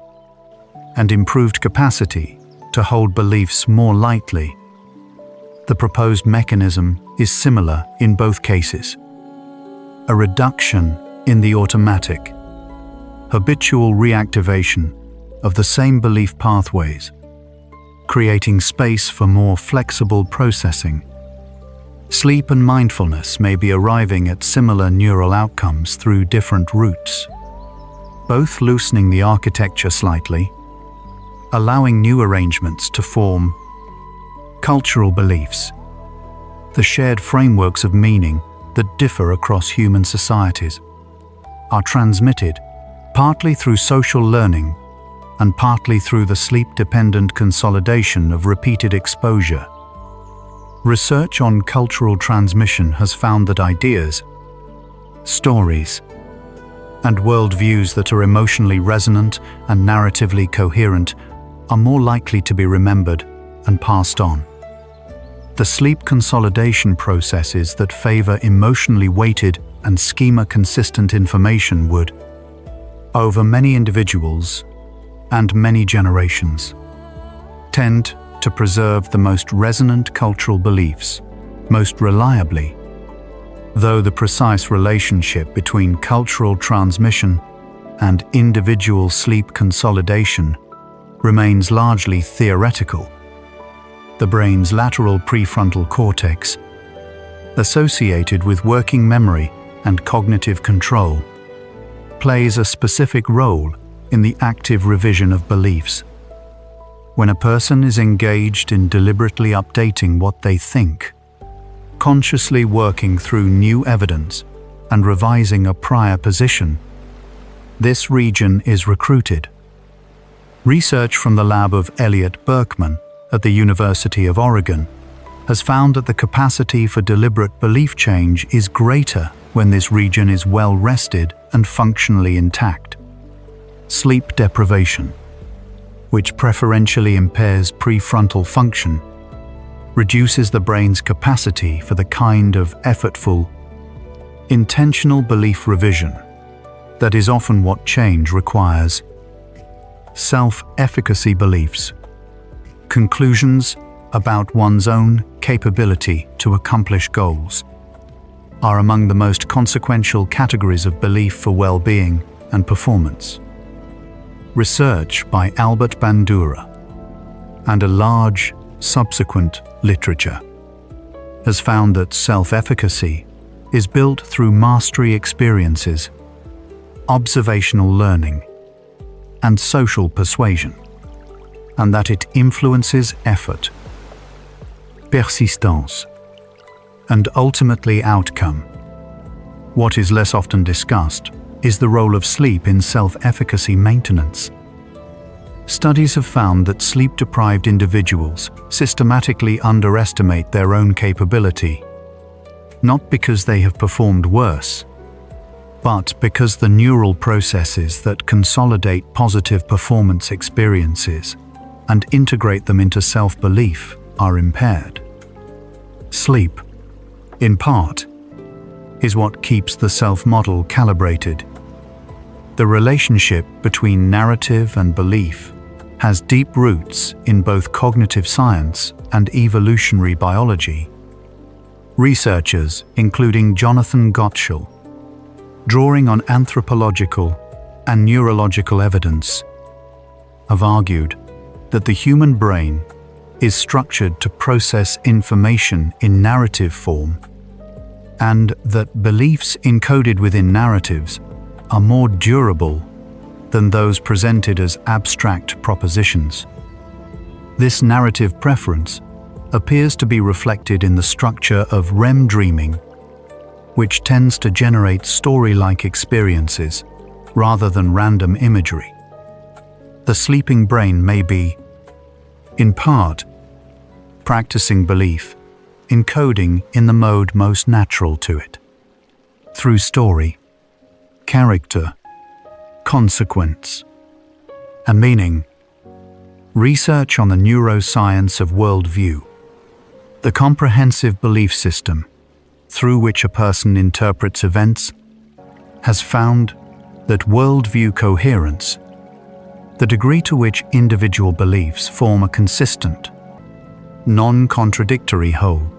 and improved capacity to hold beliefs more lightly. The proposed mechanism is similar in both cases. A reduction in the automatic, habitual reactivation of the same belief pathways, creating space for more flexible processing. Sleep and mindfulness may be arriving at similar neural outcomes through different routes, both loosening the architecture slightly, allowing new arrangements to form. Cultural beliefs, the shared frameworks of meaning that differ across human societies, are transmitted partly through social learning and partly through the sleep-dependent consolidation of repeated exposure. Research on cultural transmission has found that ideas, stories, and worldviews that are emotionally resonant and narratively coherent are more likely to be remembered and passed on. The sleep consolidation processes that favor emotionally weighted and schema-consistent information would, over many individuals and many generations, tend to preserve the most resonant cultural beliefs most reliably. though the precise relationship between cultural transmission and individual sleep consolidation remains largely theoretical. The brain's lateral prefrontal cortex, associated with working memory and cognitive control, plays a specific role in the active revision of beliefs. When a person is engaged in deliberately updating what they think, consciously working through new evidence and revising a prior position, this region is recruited. Research from the lab of Elliot Berkman at the University of Oregon has found that the capacity for deliberate belief change is greater when this region is well rested and functionally intact. Sleep deprivation, which preferentially impairs prefrontal function, reduces the brain's capacity for the kind of effortful, intentional belief revision that is often what change requires. Self-efficacy beliefs, conclusions about one's own capability to accomplish goals, are among the most consequential categories of belief for well-being and performance. Research by Albert Bandura and a large subsequent literature has found that self-efficacy is built through mastery experiences, observational learning, and social persuasion, and that it influences effort, persistence, and ultimately outcome. What is less often discussed is the role of sleep in self-efficacy maintenance. Studies have found that sleep-deprived individuals systematically underestimate their own capability, not because they have performed worse, but because the neural processes that consolidate positive performance experiences and integrate them into self-belief are impaired. Sleep, in part, is what keeps the self-model calibrated. The relationship between narrative and belief has deep roots in both cognitive science and evolutionary biology. Researchers, including Jonathan Gottschall, drawing on anthropological and neurological evidence, have argued that the human brain is structured to process information in narrative form, and that beliefs encoded within narratives are more durable than those presented as abstract propositions. This narrative preference appears to be reflected in the structure of REM dreaming, which tends to generate story-like experiences rather than random imagery. The sleeping brain may be, in part, practicing belief, encoding in the mode most natural to it, through story, character, consequence, and meaning. Research on the neuroscience of worldview, the comprehensive belief system through which a person interprets events, has found that worldview coherence, the degree to which individual beliefs form a consistent, non-contradictory whole,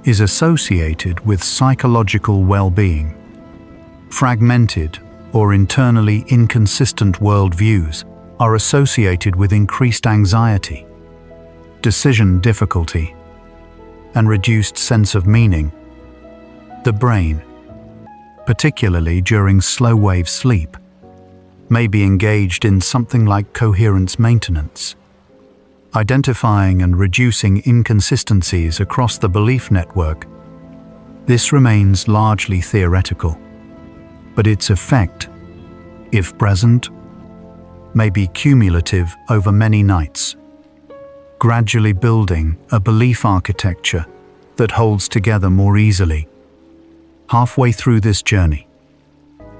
is associated with psychological well-being. Fragmented or internally inconsistent worldviews are associated with increased anxiety, decision difficulty, and reduced sense of meaning. The brain, particularly during slow-wave sleep, may be engaged in something like coherence maintenance, identifying and reducing inconsistencies across the belief network. This remains largely theoretical, but its effect, if present, may be cumulative over many nights, gradually building a belief architecture that holds together more easily. Halfway through this journey,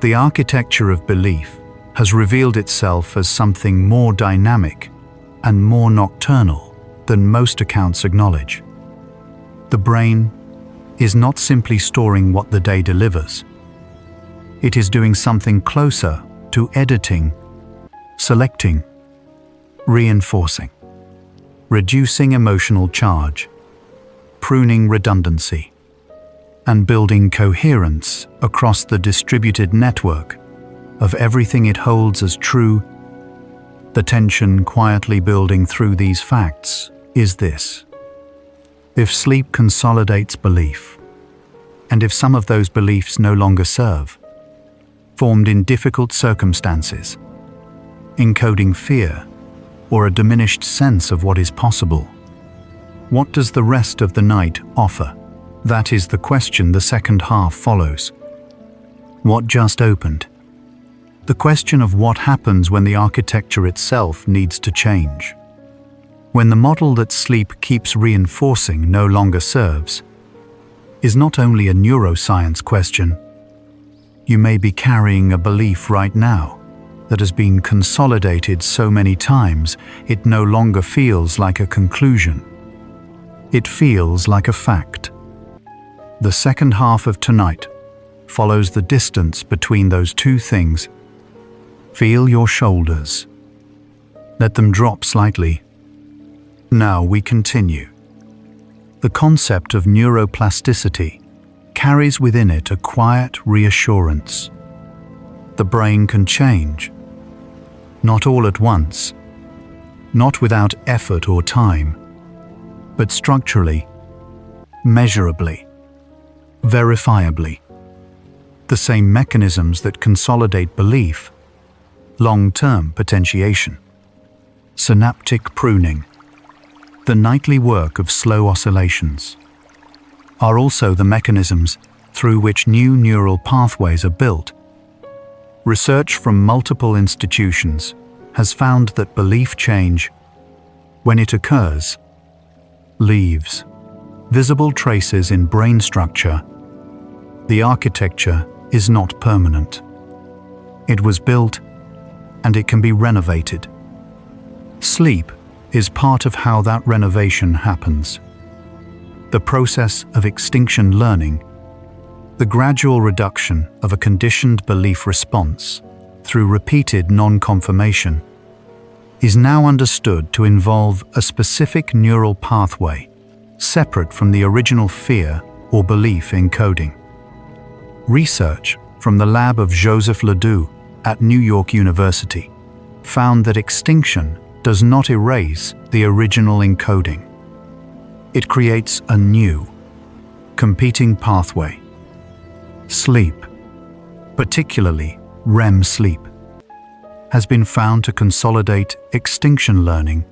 the architecture of belief has revealed itself as something more dynamic and more nocturnal than most accounts acknowledge. The brain is not simply storing what the day delivers. It is doing something closer to editing, selecting, reinforcing, reducing emotional charge, pruning redundancy, and building coherence across the distributed network of everything it holds as true. The tension quietly building through these facts is this: if sleep consolidates belief, and if some of those beliefs no longer serve, formed in difficult circumstances, encoding fear or a diminished sense of what is possible, what does the rest of the night offer? That is the question the second half follows. What just opened? The question of what happens when the architecture itself needs to change. When the model that sleep keeps reinforcing no longer serves, is not only a neuroscience question. You may be carrying a belief right now that has been consolidated so many times it no longer feels like a conclusion. It feels like a fact. The second half of tonight follows the distance between those two things. Feel your shoulders. Let them drop slightly. Now we continue. The concept of neuroplasticity carries within it a quiet reassurance. The brain can change. Not all at once, not without effort or time, but structurally, measurably, verifiably. The same mechanisms that consolidate belief, long-term potentiation, synaptic pruning, the nightly work of slow oscillations, are also the mechanisms through which new neural pathways are built. Research from multiple institutions has found that belief change, when it occurs, leaves visible traces in brain structure. The architecture is not permanent. It was built, and it can be renovated. Sleep is part of how that renovation happens. The process of extinction learning, the gradual reduction of a conditioned belief response through repeated non-confirmation, is now understood to involve a specific neural pathway separate from the original fear or belief encoding. Research from the lab of Joseph Ledoux at New York University found that extinction does not erase the original encoding. It creates a new, competing pathway. Sleep, particularly REM sleep, has been found to consolidate extinction learning,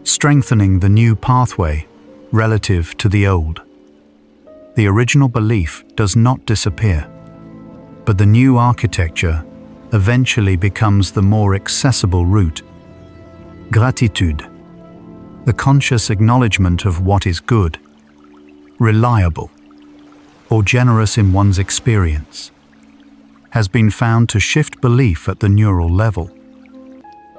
strengthening the new pathway relative to the old. The original belief does not disappear, but the new architecture eventually becomes the more accessible route. Gratitude, the conscious acknowledgement of what is good, reliable, or generous in one's experience, has been found to shift belief at the neural level.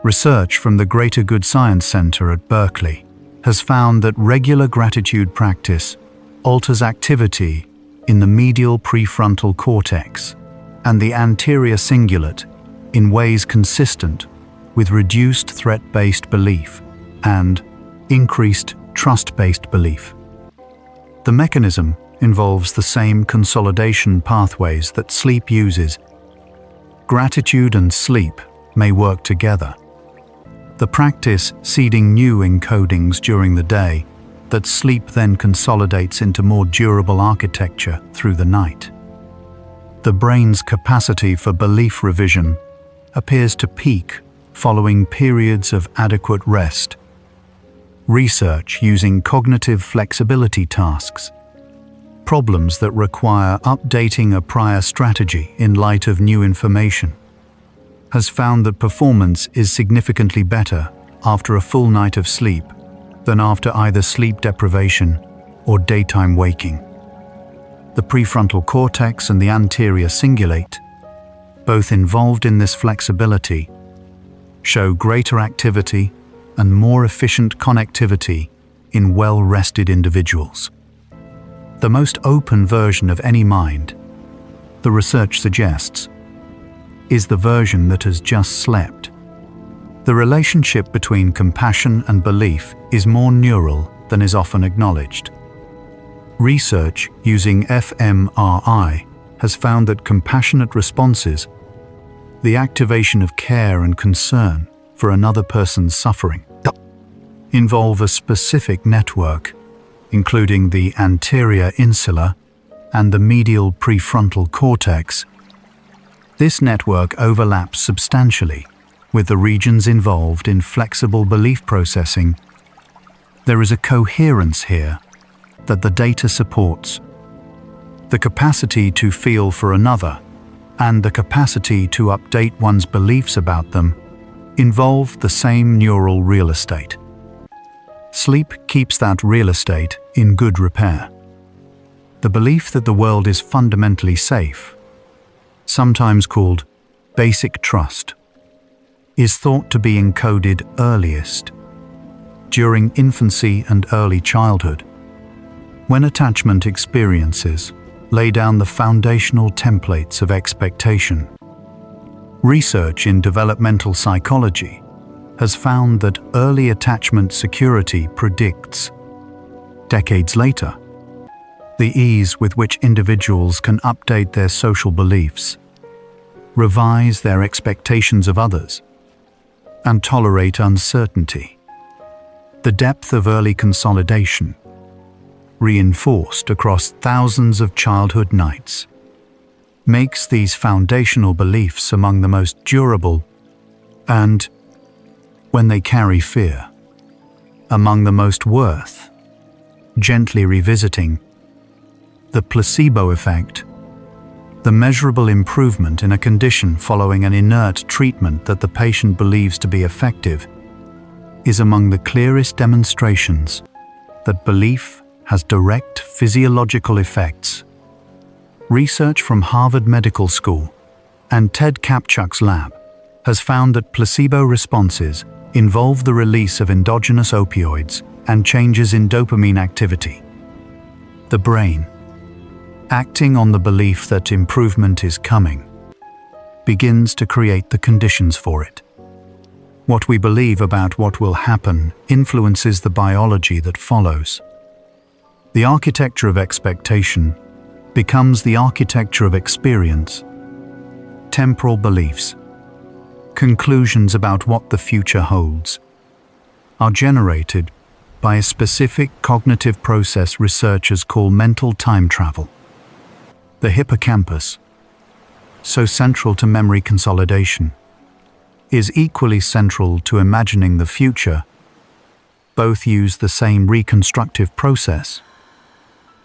Research from the Greater Good Science Center at Berkeley has found that regular gratitude practice alters activity in the medial prefrontal cortex and the anterior cingulate in ways consistent with reduced threat-based belief and increased trust-based belief. The mechanism involves the same consolidation pathways that sleep uses. Gratitude and sleep may work together. The practice seeding new encodings during the day that sleep then consolidates into more durable architecture through the night. The brain's capacity for belief revision appears to peak following periods of adequate rest. Research using cognitive flexibility tasks, problems that require updating a prior strategy in light of new information, has found that performance is significantly better after a full night of sleep than after either sleep deprivation or daytime waking. The prefrontal cortex and the anterior cingulate, both involved in this flexibility, show greater activity and more efficient connectivity in well-rested individuals. The most open version of any mind, the research suggests, is the version that has just slept. The relationship between compassion and belief is more neural than is often acknowledged. Research using fMRI has found that compassionate responses, the activation of care and concern for another person's suffering, involve a specific network, including the anterior insula and the medial prefrontal cortex. This network overlaps substantially with the regions involved in flexible belief processing. There is a coherence here that the data supports. The capacity to feel for another and the capacity to update one's beliefs about them involve the same neural real estate. Sleep keeps that real estate in good repair. The belief that the world is fundamentally safe, sometimes called basic trust, is thought to be encoded earliest, during infancy and early childhood, when attachment experiences lay down the foundational templates of expectation. Research in developmental psychology has found that early attachment security predicts, decades later, the ease with which individuals can update their social beliefs, revise their expectations of others, and tolerate uncertainty. The depth of early consolidation, reinforced across thousands of childhood nights, makes these foundational beliefs among the most durable and, when they carry fear, among the most worth. Gently revisiting the placebo effect, the measurable improvement in a condition following an inert treatment that the patient believes to be effective, is among the clearest demonstrations that belief has direct physiological effects. Research from Harvard Medical School and Ted Kapchuk's lab has found that placebo responses involve the release of endogenous opioids and changes in dopamine activity. The brain, acting on the belief that improvement is coming, begins to create the conditions for it. What we believe about what will happen influences the biology that follows. The architecture of expectation becomes the architecture of experience. Temporal beliefs, conclusions about what the future holds, are generated by a specific cognitive process researchers call mental time travel. The hippocampus, so central to memory consolidation, is equally central to imagining the future. Both use the same reconstructive process,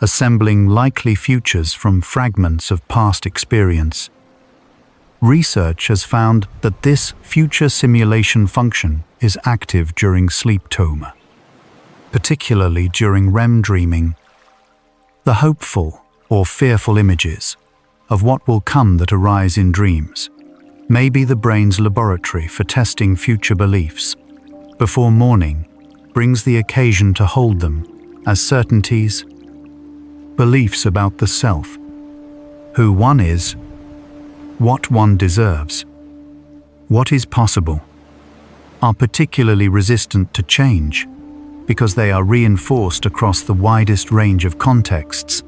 assembling likely futures from fragments of past experience. Research has found that this future simulation function is active during sleep coma, particularly during REM dreaming. The hopeful or fearful images of what will come that arise in dreams may be the brain's laboratory for testing future beliefs, before morning brings the occasion to hold them as certainties. Beliefs about the self, who one is, what one deserves, what is possible, are particularly resistant to change because they are reinforced across the widest range of contexts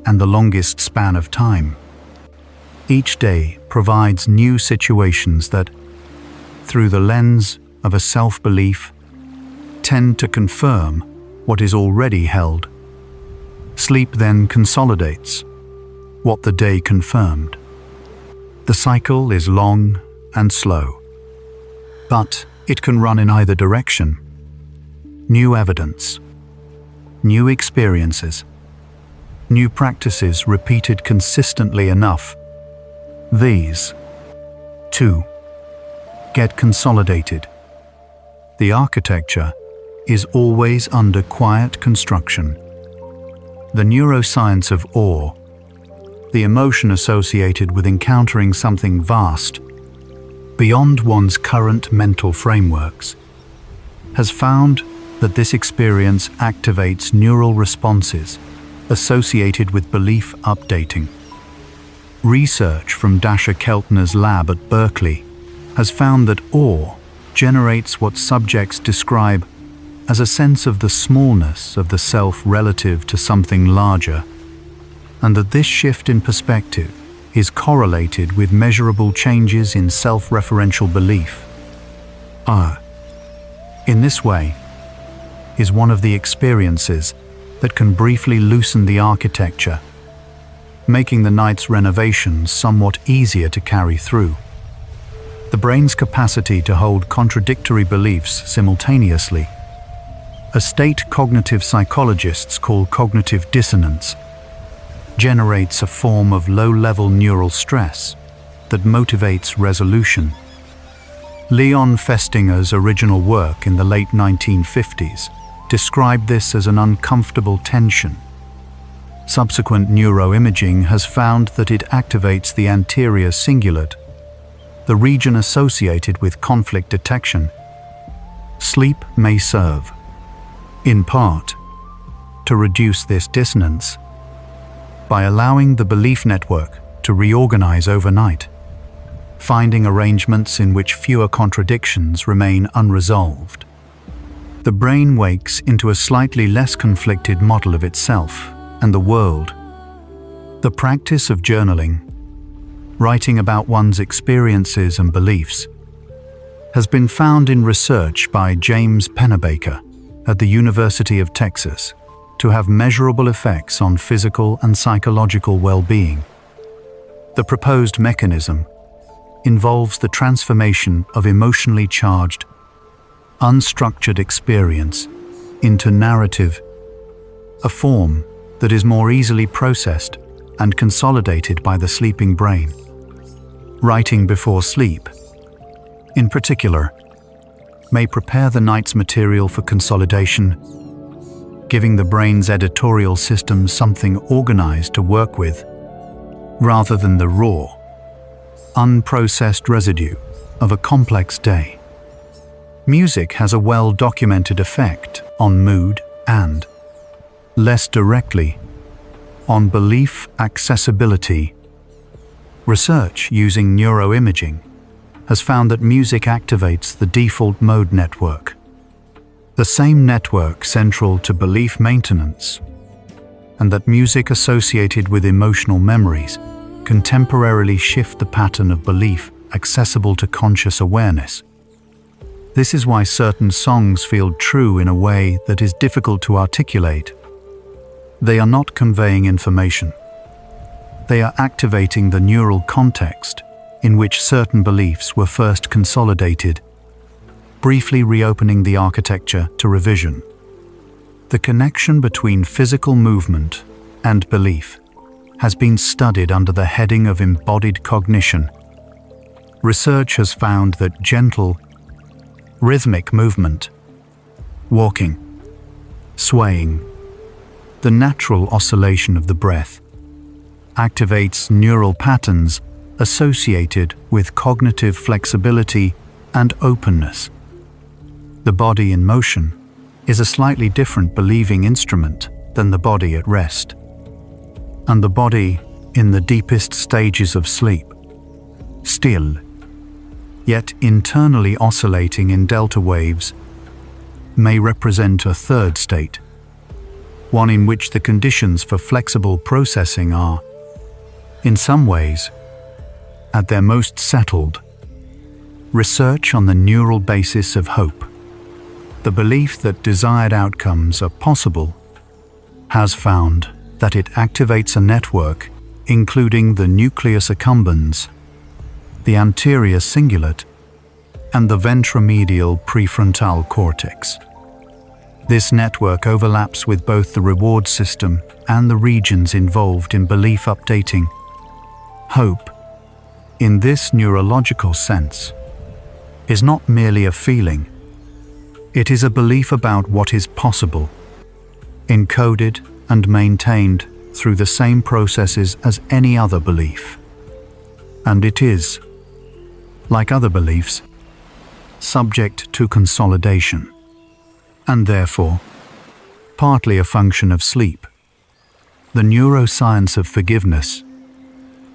and the longest span of time. Each day provides new situations that, through the lens of a self-belief, tend to confirm what is already held. Sleep then consolidates what the day confirmed. The cycle is long and slow, but it can run in either direction. New evidence, new experiences, new practices repeated consistently enough. These, too, get consolidated. The architecture is always under quiet construction. The neuroscience of awe, the emotion associated with encountering something vast, beyond one's current mental frameworks, has found that this experience activates neural responses associated with belief updating. Research from Dasha Keltner's lab at Berkeley has found that awe generates what subjects describe as a sense of the smallness of the self relative to something larger, and that this shift in perspective is correlated with measurable changes in self-referential belief. In this way, is one of the experiences that can briefly loosen the architecture, making the night's renovations somewhat easier to carry through. The brain's capacity to hold contradictory beliefs simultaneously, a state cognitive psychologists call cognitive dissonance, generates a form of low-level neural stress that motivates resolution. Leon Festinger's original work in the late 1950s described this as an uncomfortable tension. Subsequent neuroimaging has found that it activates the anterior cingulate, the region associated with conflict detection. Sleep may serve, in part, to reduce this dissonance by allowing the belief network to reorganize overnight, finding arrangements in which fewer contradictions remain unresolved. The brain wakes into a slightly less conflicted model of itself and the world. The practice of journaling, writing about one's experiences and beliefs, has been found in research by James Pennebaker at the University of Texas to have measurable effects on physical and psychological well-being. The proposed mechanism involves the transformation of emotionally charged, unstructured experience into narrative, a form that is more easily processed and consolidated by the sleeping brain. Writing before sleep, in particular, may prepare the night's material for consolidation, giving the brain's editorial system something organized to work with, rather than the raw, unprocessed residue of a complex day. Music has a well-documented effect on mood and, less directly, on belief accessibility. Research using neuroimaging has found that music activates the default mode network, the same network central to belief maintenance, and that music associated with emotional memories can temporarily shift the pattern of belief accessible to conscious awareness. This is why certain songs feel true in a way that is difficult to articulate. They are not conveying information. They are activating the neural context in which certain beliefs were first consolidated, briefly reopening the architecture to revision. The connection between physical movement and belief has been studied under the heading of embodied cognition. Research has found that gentle, rhythmic movement, walking, swaying, the natural oscillation of the breath, activates neural patterns associated with cognitive flexibility and openness. The body in motion is a slightly different believing instrument than the body at rest. And the body in the deepest stages of sleep, still, yet internally oscillating in delta waves, may represent a third state, one in which the conditions for flexible processing are, in some ways, at their most settled. Research on the neural basis of hope, the belief that desired outcomes are possible, has found that it activates a network including the nucleus accumbens, the anterior cingulate, and the ventromedial prefrontal cortex. This network overlaps with both the reward system and the regions involved in belief updating. Hope, in this neurological sense, is not merely a feeling. It is a belief about what is possible, encoded and maintained through the same processes as any other belief. And it is, like other beliefs, subject to consolidation, and therefore, partly a function of sleep. The neuroscience of forgiveness,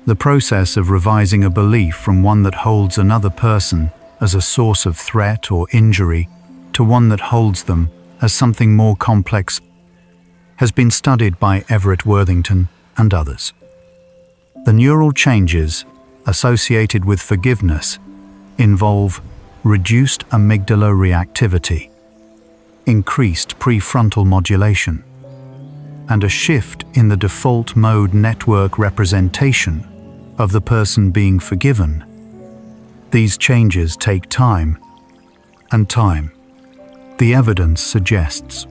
the process of revising a belief from one that holds another person as a source of threat or injury to one that holds them as something more complex has been studied by Everett Worthington and others. The neural changes associated with forgiveness involve reduced amygdala reactivity, increased prefrontal modulation, and a shift in the default mode network representation of the person being forgiven. These changes take time, and time, the evidence suggests,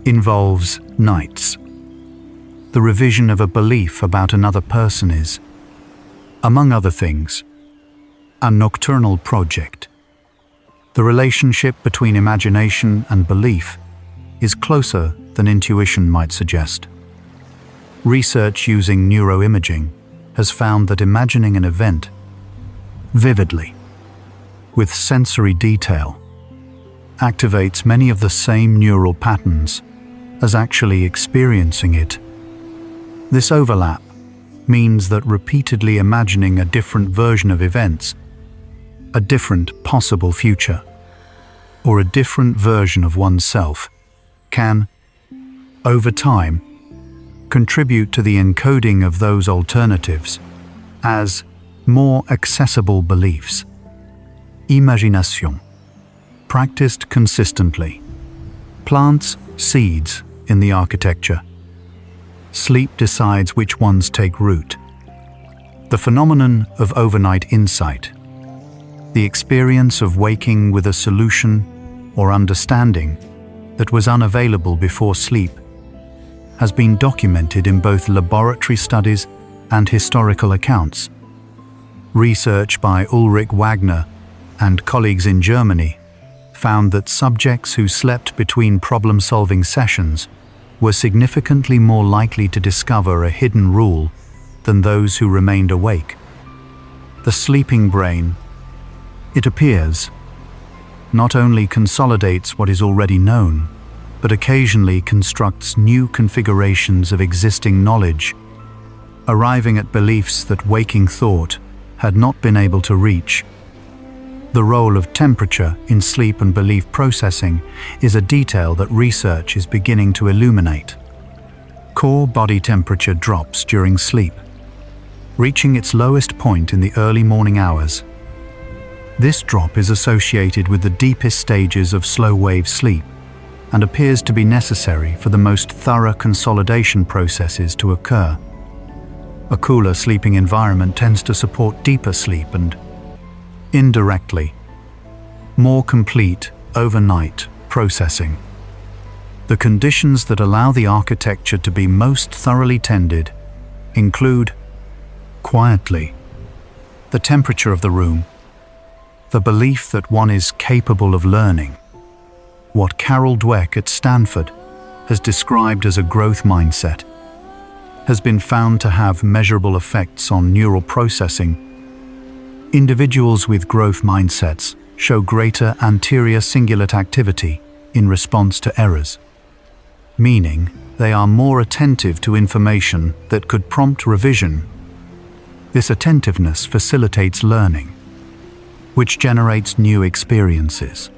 involves nights. The revision of a belief about another person is, among other things, a nocturnal project. The relationship between imagination and belief is closer than intuition might suggest. Research using neuroimaging has found that imagining an event vividly, with sensory detail, activates many of the same neural patterns as actually experiencing it. This overlap means that repeatedly imagining a different version of events, a different possible future, or a different version of oneself can, over time, contribute to the encoding of those alternatives as more accessible beliefs. Imagination, practiced consistently, plants seeds in the architecture. Sleep decides which ones take root. The phenomenon of overnight insight, the experience of waking with a solution or understanding that was unavailable before sleep, has been documented in both laboratory studies and historical accounts. Research by Ulrich Wagner and colleagues in Germany found that subjects who slept between problem-solving sessions were significantly more likely to discover a hidden rule than those who remained awake. The sleeping brain, it appears, not only consolidates what is already known, but occasionally constructs new configurations of existing knowledge, arriving at beliefs that waking thought had not been able to reach. The role of temperature in sleep and belief processing is a detail that research is beginning to illuminate. Core body temperature drops during sleep, reaching its lowest point in the early morning hours. This drop is associated with the deepest stages of slow-wave sleep and appears to be necessary for the most thorough consolidation processes to occur. A cooler sleeping environment tends to support deeper sleep and, indirectly, more complete overnight processing. The conditions that allow the architecture to be most thoroughly tended include, quietly, the temperature of the room, the belief that one is capable of learning, what Carol Dweck at Stanford has described as a growth mindset, has been found to have measurable effects on neural processing. Individuals with growth mindsets show greater anterior cingulate activity in response to errors, meaning they are more attentive to information that could prompt revision. This attentiveness facilitates learning, which generates new experiences,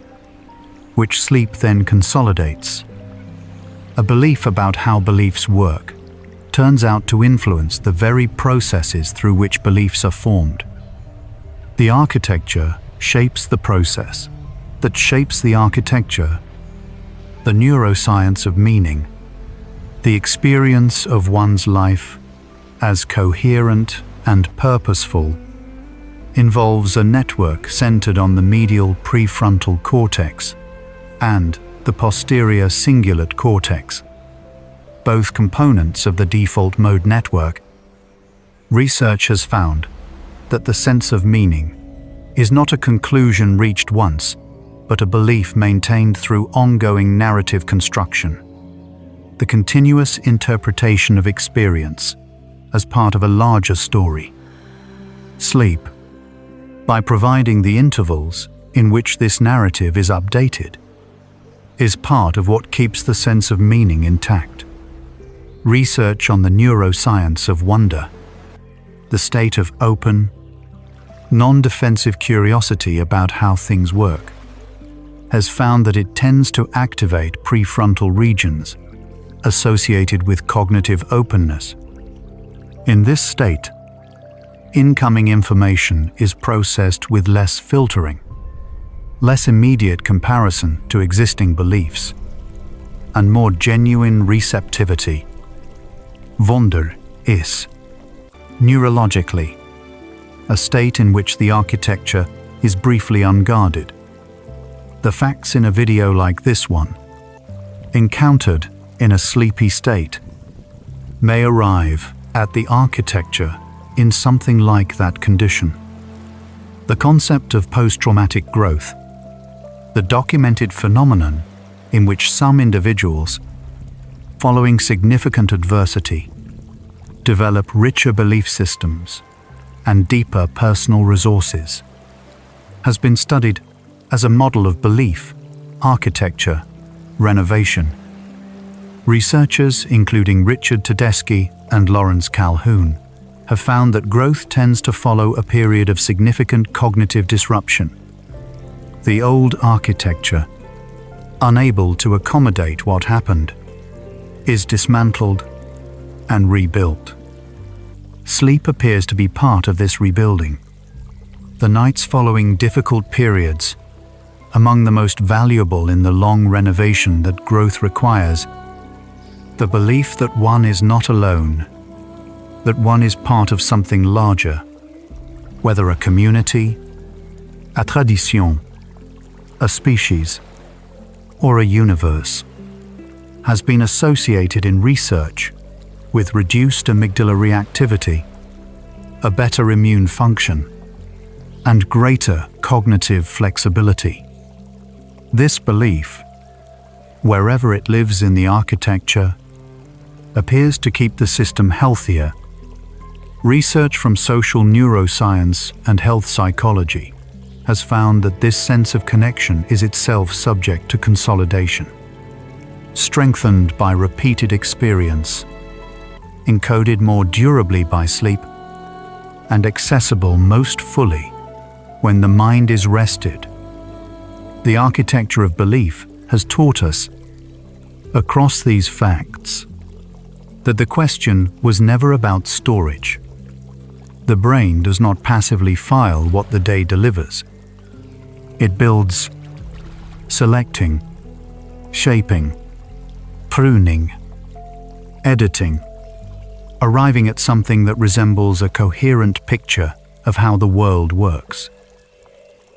which sleep then consolidates. A belief about how beliefs work turns out to influence the very processes through which beliefs are formed. The architecture shapes the process that shapes the architecture. The neuroscience of meaning, the experience of one's life as coherent and purposeful, involves a network centered on the medial prefrontal cortex and the posterior cingulate cortex, both components of the default mode network. Research has found that the sense of meaning is not a conclusion reached once, but a belief maintained through ongoing narrative construction, the continuous interpretation of experience as part of a larger story. Sleep, by providing the intervals in which this narrative is updated, is part of what keeps the sense of meaning intact. Research on the neuroscience of wonder, the state of open, non-defensive curiosity about how things work, has found that it tends to activate prefrontal regions associated with cognitive openness. In this state, incoming information is processed with less filtering, less immediate comparison to existing beliefs, and more genuine receptivity. Wonder is, neurologically, a state in which the architecture is briefly unguarded. The facts in a video like this one, encountered in a sleepy state, may arrive at the architecture in something like that condition. The concept of post-traumatic growth, the documented phenomenon in which some individuals, following significant adversity, develop richer belief systems and deeper personal resources, has been studied as a model of belief, architecture, renovation. Researchers, including Richard Tedeschi and Lawrence Calhoun, have found that growth tends to follow a period of significant cognitive disruption. The old architecture, unable to accommodate what happened, is dismantled and rebuilt. Sleep appears to be part of this rebuilding. The nights following difficult periods, among the most valuable in the long renovation that growth requires. The belief that one is not alone, that one is part of something larger, whether a community, a tradition, a species, or a universe, has been associated in research with reduced amygdala reactivity, a better immune function, and greater cognitive flexibility. This belief, wherever it lives in the architecture, appears to keep the system healthier. Research from social neuroscience and health psychology has found that this sense of connection is itself subject to consolidation, strengthened by repeated experience, encoded more durably by sleep, and accessible most fully when the mind is rested. The architecture of belief has taught us, across these facts, that the question was never about storage. The brain does not passively file what the day delivers. It builds, selecting, shaping, pruning, editing, arriving at something that resembles a coherent picture of how the world works.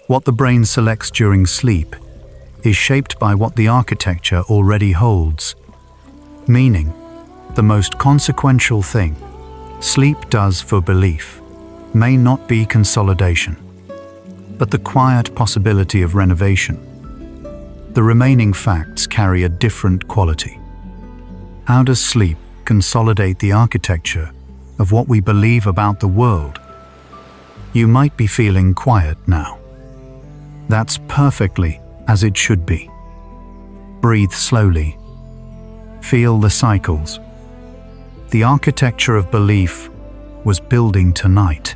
What the brain selects during sleep is shaped by what the architecture already holds, meaning the most consequential thing sleep does for belief may not be consolidation, but the quiet possibility of renovation. The remaining facts carry a different quality. How does sleep consolidate the architecture of what we believe about the world? You might be feeling quiet now. That's perfectly as it should be. Breathe slowly. Feel the cycles. The architecture of belief was building tonight,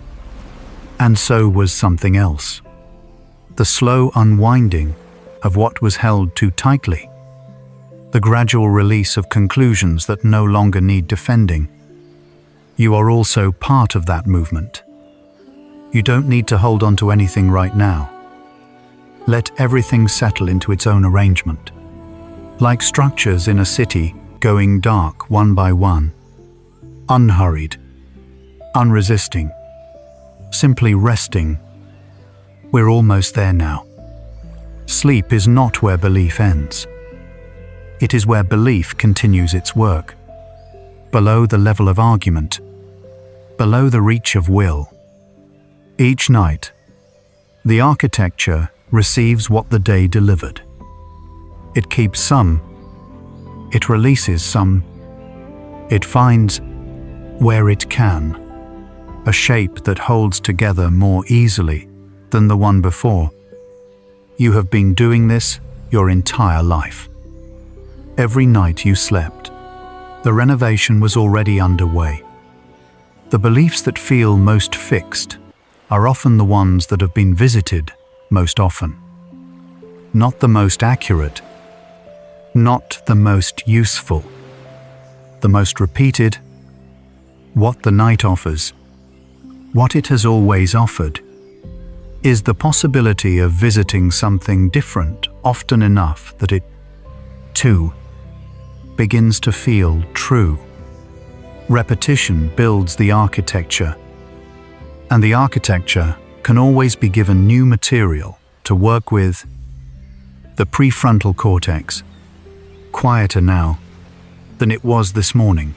and so was something else. The slow unwinding of what was held too tightly. The gradual release of conclusions that no longer need defending. You are also part of that movement. You don't need to hold on to anything right now. Let everything settle into its own arrangement. Like structures in a city going dark one by one, unhurried, unresisting, simply resting. We're almost there now. Sleep is not where belief ends. It is where belief continues its work, below the level of argument, below the reach of will. Each night, the architecture receives what the day delivered. It keeps some, it releases some, it finds, where it can, a shape that holds together more easily than the one before. You have been doing this your entire life. Every night you slept, the renovation was already underway. The beliefs that feel most fixed are often the ones that have been visited most often. not the most accurate, not the most useful, the most repeated. What the night offers, what it has always offered, is the possibility of visiting something different often enough that it, too, begins to feel true. Repetition builds the architecture, and the architecture can always be given new material to work with. The prefrontal cortex, quieter now than it was this morning,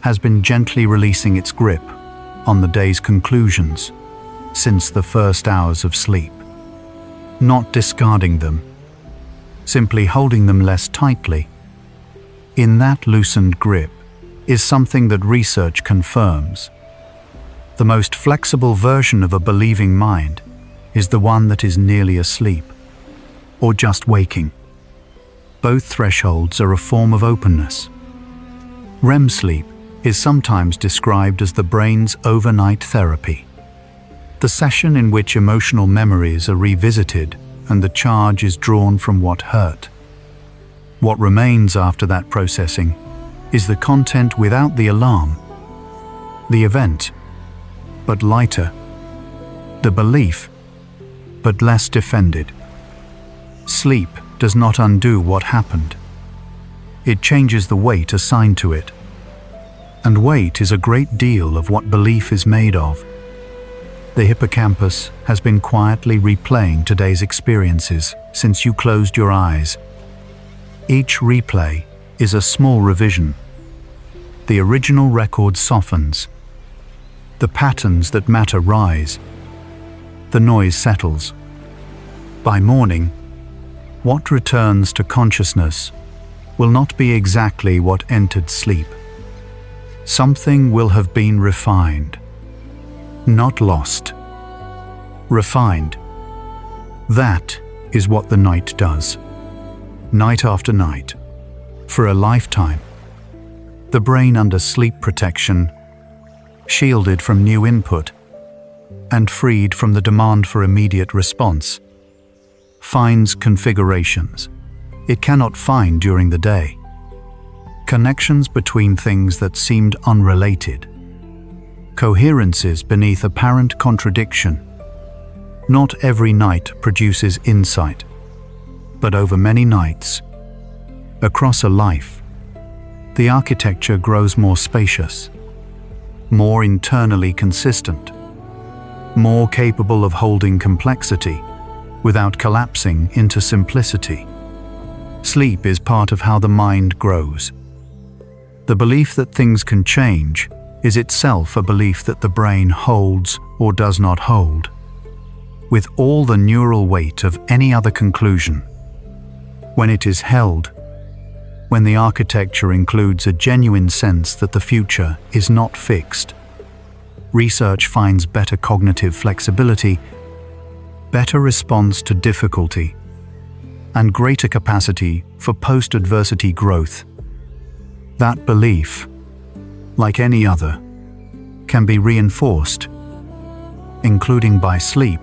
has been gently releasing its grip on the day's conclusions since the first hours of sleep, not discarding them, simply holding them less tightly. In that loosened grip is something that research confirms. The most flexible version of a believing mind is the one that is nearly asleep, or just waking. Both thresholds are a form of openness. REM sleep is sometimes described as the brain's overnight therapy, the session in which emotional memories are revisited and the charge is drawn from what hurt. What remains after that processing is the content without the alarm, the event, but lighter, the belief, but less defended. Sleep does not undo what happened. It changes the weight assigned to it. And weight is a great deal of what belief is made of. The hippocampus has been quietly replaying today's experiences since you closed your eyes. Each replay is a small revision. The original record softens. The patterns that matter rise. The noise settles. By morning, what returns to consciousness will not be exactly what entered sleep. Something will have been refined, not lost. Refined. That is what the night does. Night after night, for a lifetime. The brain under sleep protection, shielded from new input, and freed from the demand for immediate response, finds configurations it cannot find during the day. Connections between things that seemed unrelated. Coherences beneath apparent contradiction. Not every night produces insight, but over many nights, across a life, the architecture grows more spacious, more internally consistent, more capable of holding complexity without collapsing into simplicity. Sleep is part of how the mind grows. The belief that things can change is itself a belief that the brain holds or does not hold, with all the neural weight of any other conclusion. When it is held, when the architecture includes a genuine sense that the future is not fixed, research finds better cognitive flexibility, better response to difficulty, and greater capacity for post-adversity growth. That belief, like any other, can be reinforced, including by sleep,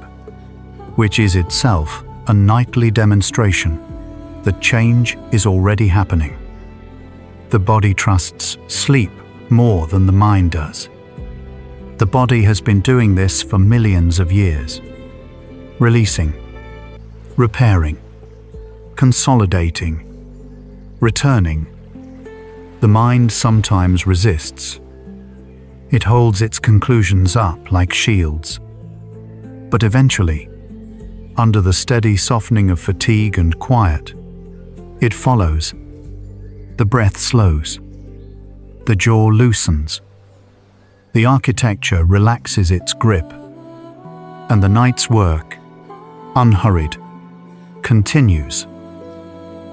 which is itself a nightly demonstration that change is already happening. The body trusts sleep more than the mind does. The body has been doing this for millions of years, releasing, repairing, consolidating, returning. The mind sometimes resists. It holds its conclusions up like shields. But eventually, under the steady softening of fatigue and quiet, it follows. The breath slows. The jaw loosens. The architecture relaxes its grip. And the night's work, unhurried, continues.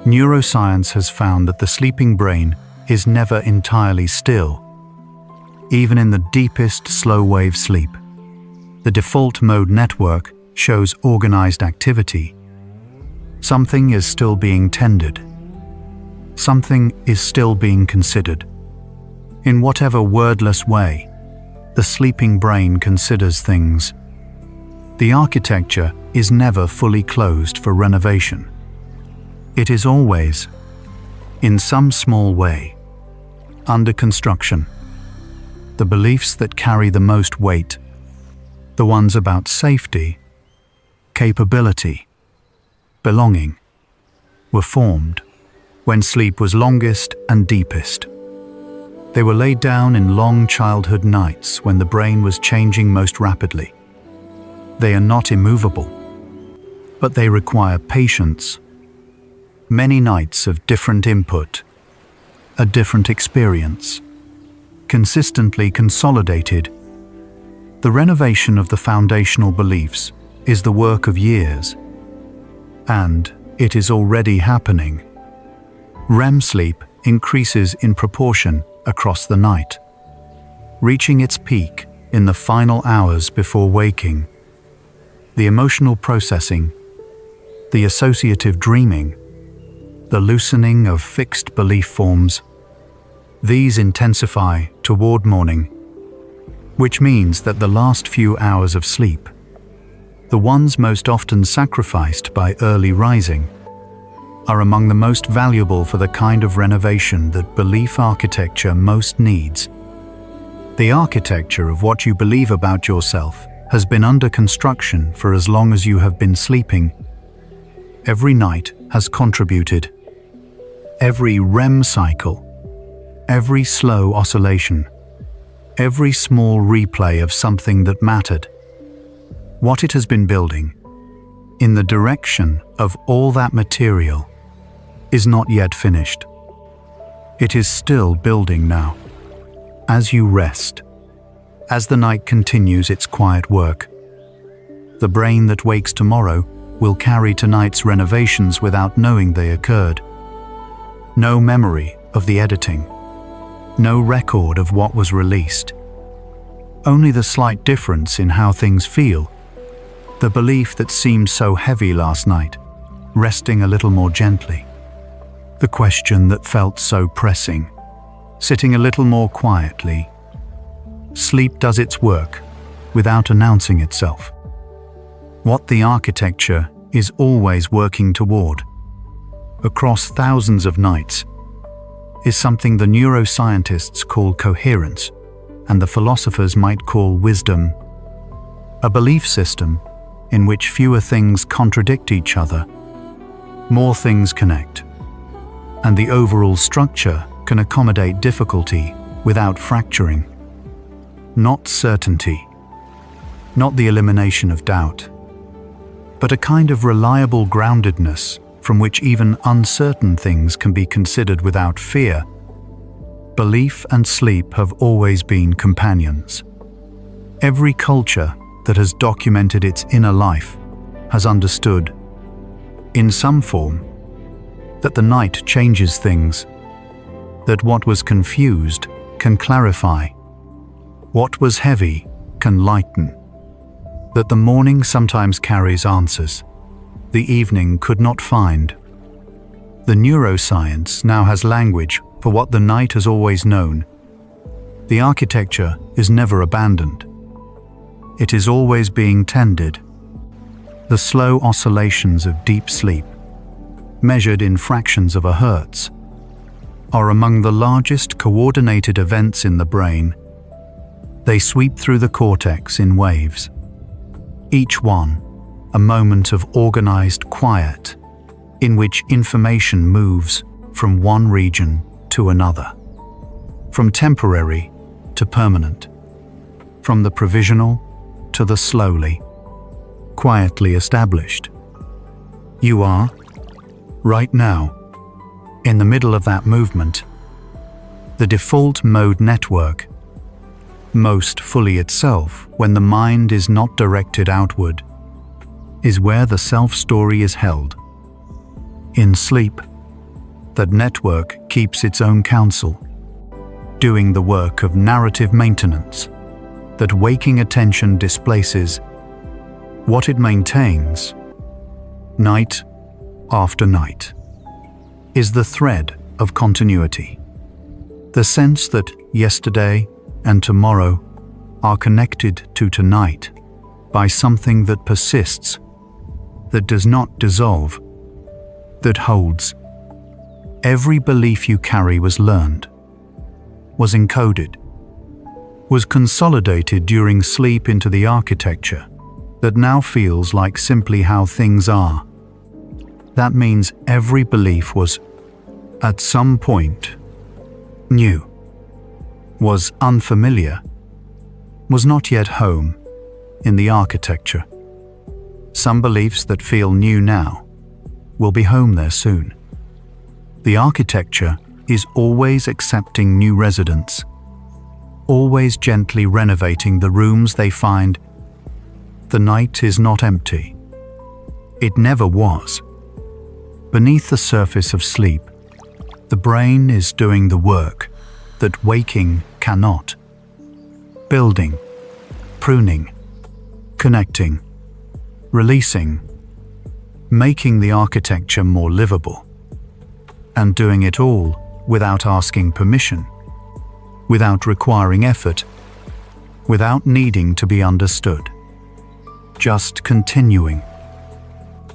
Neuroscience has found that the sleeping brain is never entirely still. Even in the deepest slow-wave sleep, the default mode network shows organized activity. Something is still being tended. Something is still being considered. In whatever wordless way, the sleeping brain considers things. The architecture is never fully closed for renovation. It is always, in some small way, under construction. The beliefs that carry the most weight, the ones about safety, capability, belonging, were formed when sleep was longest and deepest. They were laid down in long childhood nights when the brain was changing most rapidly. They are not immovable, but they require patience, many nights of different input, a different experience, consistently consolidated. The renovation of the foundational beliefs is the work of years, and it is already happening. REM sleep increases in proportion across the night, reaching its peak in the final hours before waking. The emotional processing, the associative dreaming, the loosening of fixed belief forms, these intensify toward morning, which means that the last few hours of sleep, the ones most often sacrificed by early rising, are among the most valuable for the kind of renovation that belief architecture most needs. The architecture of what you believe about yourself has been under construction for as long as you have been sleeping. Every night has contributed. Every REM cycle, every slow oscillation, every small replay of something that mattered. What it has been building, in the direction of all that material, is not yet finished. It is still building now. As you rest, as the night continues its quiet work, the brain that wakes tomorrow will carry tonight's renovations without knowing they occurred. No memory of the editing, no record of what was released. Only the slight difference in how things feel. The belief that seemed so heavy last night, resting a little more gently. The question that felt so pressing, sitting a little more quietly. Sleep does its work without announcing itself. What the architecture is always working toward, across thousands of nights, is something the neuroscientists call coherence and the philosophers might call wisdom. A belief system in which fewer things contradict each other, more things connect, and the overall structure can accommodate difficulty without fracturing. Not certainty, not the elimination of doubt, but a kind of reliable groundedness from which even uncertain things can be considered without fear. Belief and sleep have always been companions. Every culture that has documented its inner life has understood, in some form, that the night changes things, that what was confused can clarify, what was heavy can lighten, that the morning sometimes carries answers the evening could not find. The neuroscience now has language for what the night has always known. The architecture is never abandoned. It is always being tended. The slow oscillations of deep sleep, measured in fractions of a hertz, are among the largest coordinated events in the brain. They sweep through the cortex in waves, each one a moment of organized quiet in which information moves from one region to another, from temporary to permanent, from the provisional to the slowly, quietly established. You are, right now, in the middle of that movement. The default mode network, most fully itself when the mind is not directed outward, is where the self-story is held. In sleep, that network keeps its own counsel, doing the work of narrative maintenance that waking attention displaces. What it maintains, night after night, is the thread of continuity, the sense that yesterday and tomorrow are connected to tonight by something that persists, that does not dissolve, that holds. Every belief you carry was learned, was encoded, was consolidated during sleep into the architecture that now feels like simply how things are. That means every belief was, at some point, new, was unfamiliar, was not yet home in the architecture. Some beliefs that feel new now will be home there soon. The architecture is always accepting new residents, always gently renovating the rooms they find. The night is not empty. It never was. Beneath the surface of sleep, the brain is doing the work that waking cannot. Building, pruning, connecting, releasing, making the architecture more livable, and doing it all without asking permission, without requiring effort, without needing to be understood. Just continuing,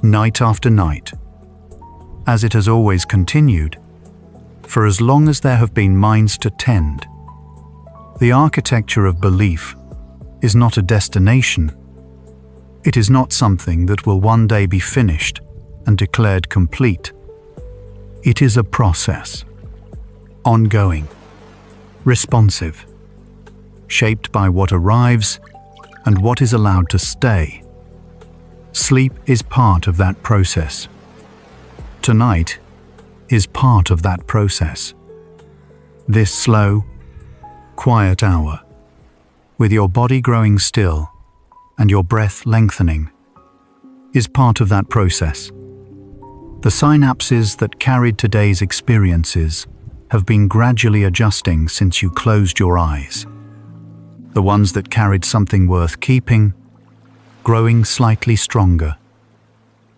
night after night, as it has always continued, for as long as there have been minds to tend. The architecture of belief is not a destination. It is not something that will one day be finished and declared complete. It is a process, ongoing, responsive, shaped by what arrives and what is allowed to stay. Sleep is part of that process. Tonight is part of that process. This slow, quiet hour, with your body growing still and your breath lengthening, is part of that process. The synapses that carried today's experiences have been gradually adjusting since you closed your eyes. The ones that carried something worth keeping, growing slightly stronger.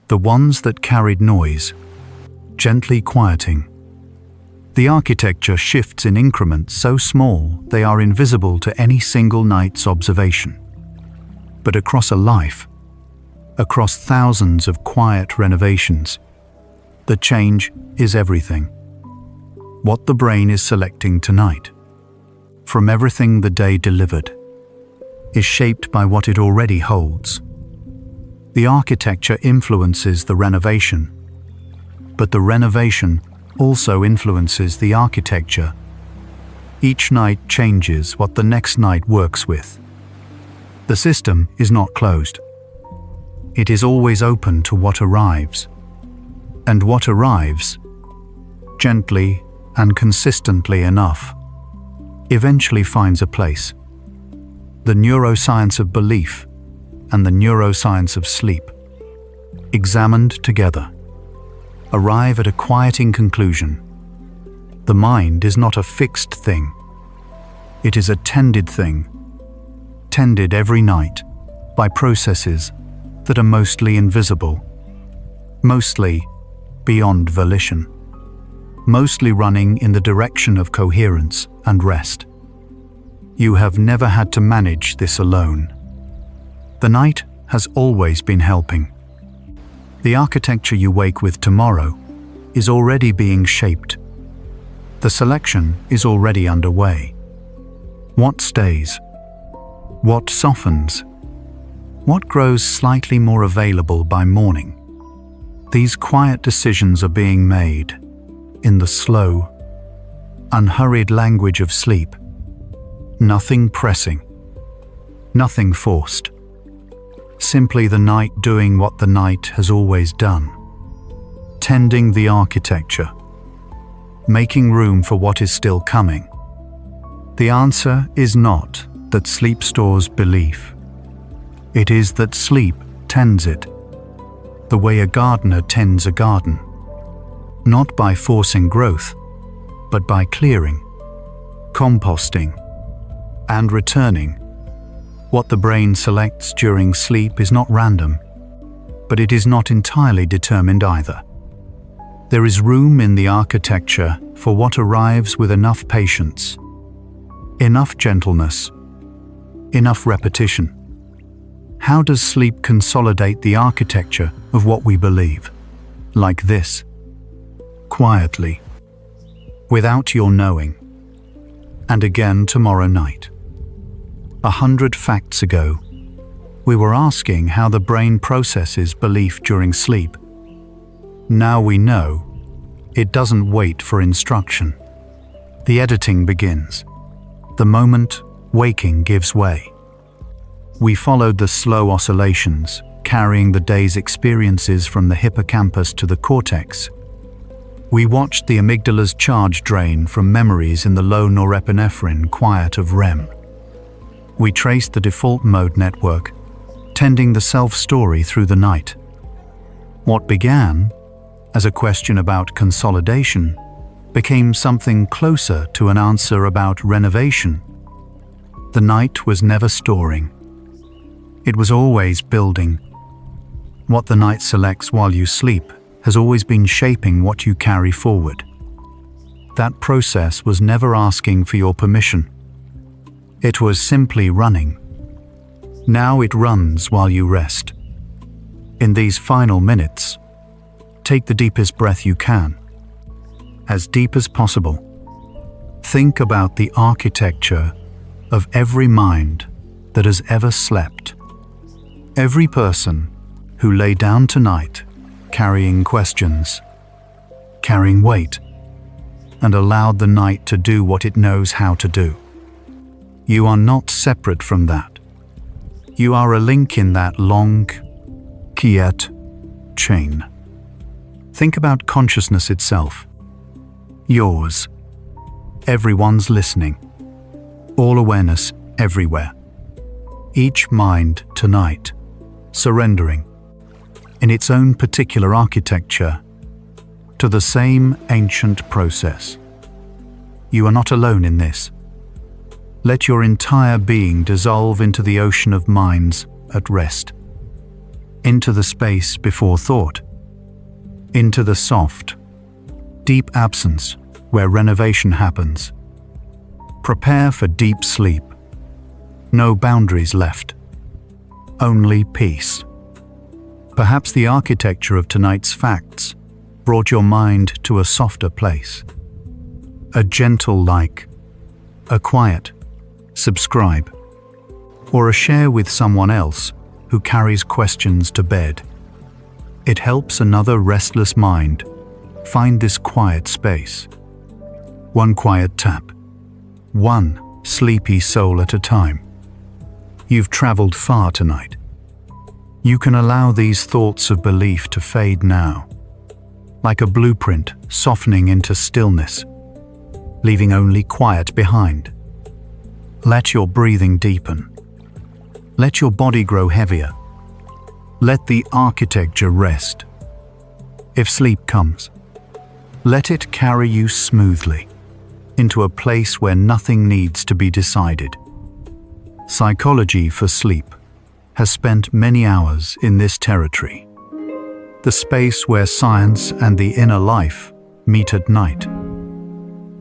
The ones that carried noise, gently quieting. The architecture shifts in increments so small they are invisible to any single night's observation. But across a life, across thousands of quiet renovations, the change is everything. What the brain is selecting tonight, from everything the day delivered, is shaped by what it already holds. The architecture influences the renovation, but the renovation also influences the architecture. Each night changes what the next night works with. The system is not closed. It is always open to what arrives. And what arrives, gently and consistently enough, eventually finds a place. The neuroscience of belief and the neuroscience of sleep, examined together, arrive at a quieting conclusion. The mind is not a fixed thing. It is a tended thing, tended every night by processes that are mostly invisible, mostly beyond volition, mostly running in the direction of coherence and rest. You have never had to manage this alone. The night has always been helping. The architecture you wake with tomorrow is already being shaped. The selection is already underway. What stays? What softens? What grows slightly more available by morning? These quiet decisions are being made in the slow, unhurried language of sleep. Nothing pressing, nothing forced. Simply the night doing what the night has always done. Tending the architecture, making room for what is still coming. The answer is not that sleep stores belief. It is that sleep tends it, the way a gardener tends a garden. Not by forcing growth, but by clearing, composting, and returning. What the brain selects during sleep is not random, but it is not entirely determined either. There is room in the architecture for what arrives with enough patience, enough gentleness, enough repetition. How does sleep consolidate the architecture of what we believe? Like this. Quietly. Without your knowing. And again tomorrow night. 100 facts ago, we were asking how the brain processes belief during sleep. Now we know it doesn't wait for instruction. The editing begins. The moment waking gives way. We followed the slow oscillations, carrying the day's experiences from the hippocampus to the cortex. We watched the amygdala's charge drain from memories in the low norepinephrine quiet of REM. We traced the default mode network, tending the self-story through the night. What began as a question about consolidation became something closer to an answer about renovation. The night was never storing. It was always building. What the night selects while you sleep has always been shaping what you carry forward. That process was never asking for your permission. It was simply running. Now it runs while you rest. In these final minutes, take the deepest breath you can. As deep as possible. Think about the architecture of every mind that has ever slept. Every person who lay down tonight carrying questions, carrying weight, and allowed the night to do what it knows how to do. You are not separate from that. You are a link in that long, quiet chain. Think about consciousness itself. Yours. Everyone's listening. All awareness everywhere. Each mind tonight, surrendering, in its own particular architecture, to the same ancient process. You are not alone in this. Let your entire being dissolve into the ocean of minds at rest, into the space before thought, into the soft, deep absence where renovation happens. Prepare for deep sleep. No boundaries left. Only peace. Perhaps the architecture of tonight's facts brought your mind to a softer place. A gentle like, a quiet, subscribe, or a share with someone else who carries questions to bed. It helps another restless mind find this quiet space. One quiet tap, one sleepy soul at a time. You've traveled far tonight. You can allow these thoughts of belief to fade now, like a blueprint softening into stillness, leaving only quiet behind. Let your breathing deepen. Let your body grow heavier. Let the architecture rest. If sleep comes, let it carry you smoothly into a place where nothing needs to be decided. Psychology for Sleep has spent many hours in this territory, the space where science and the inner life meet at night.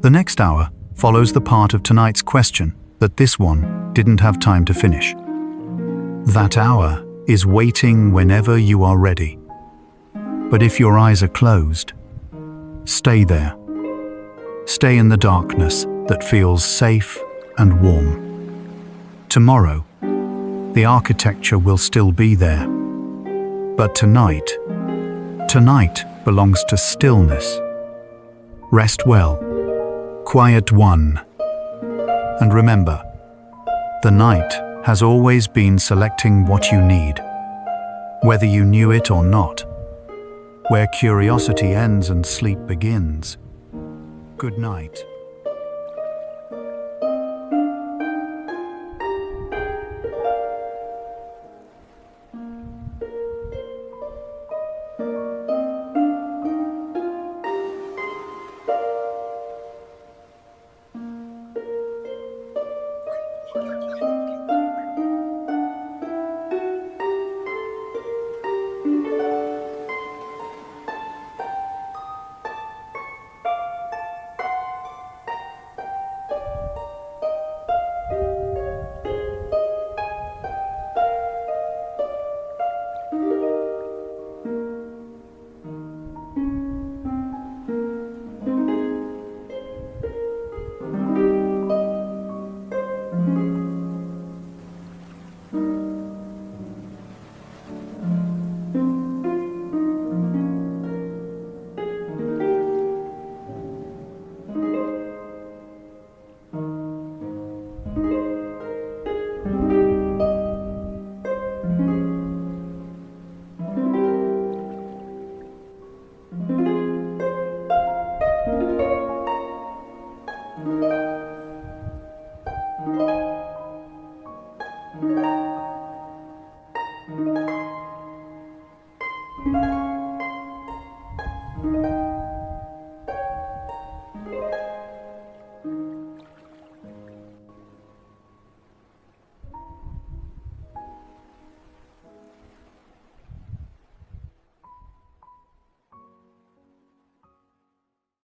The next hour follows the part of tonight's question that this one didn't have time to finish. That hour is waiting whenever you are ready. But if your eyes are closed, stay there. Stay in the darkness that feels safe and warm. Tomorrow, the architecture will still be there. But tonight belongs to stillness. Rest well, quiet one. And remember, the night has always been selecting what you need, whether you knew it or not. Where curiosity ends and sleep begins. Good night.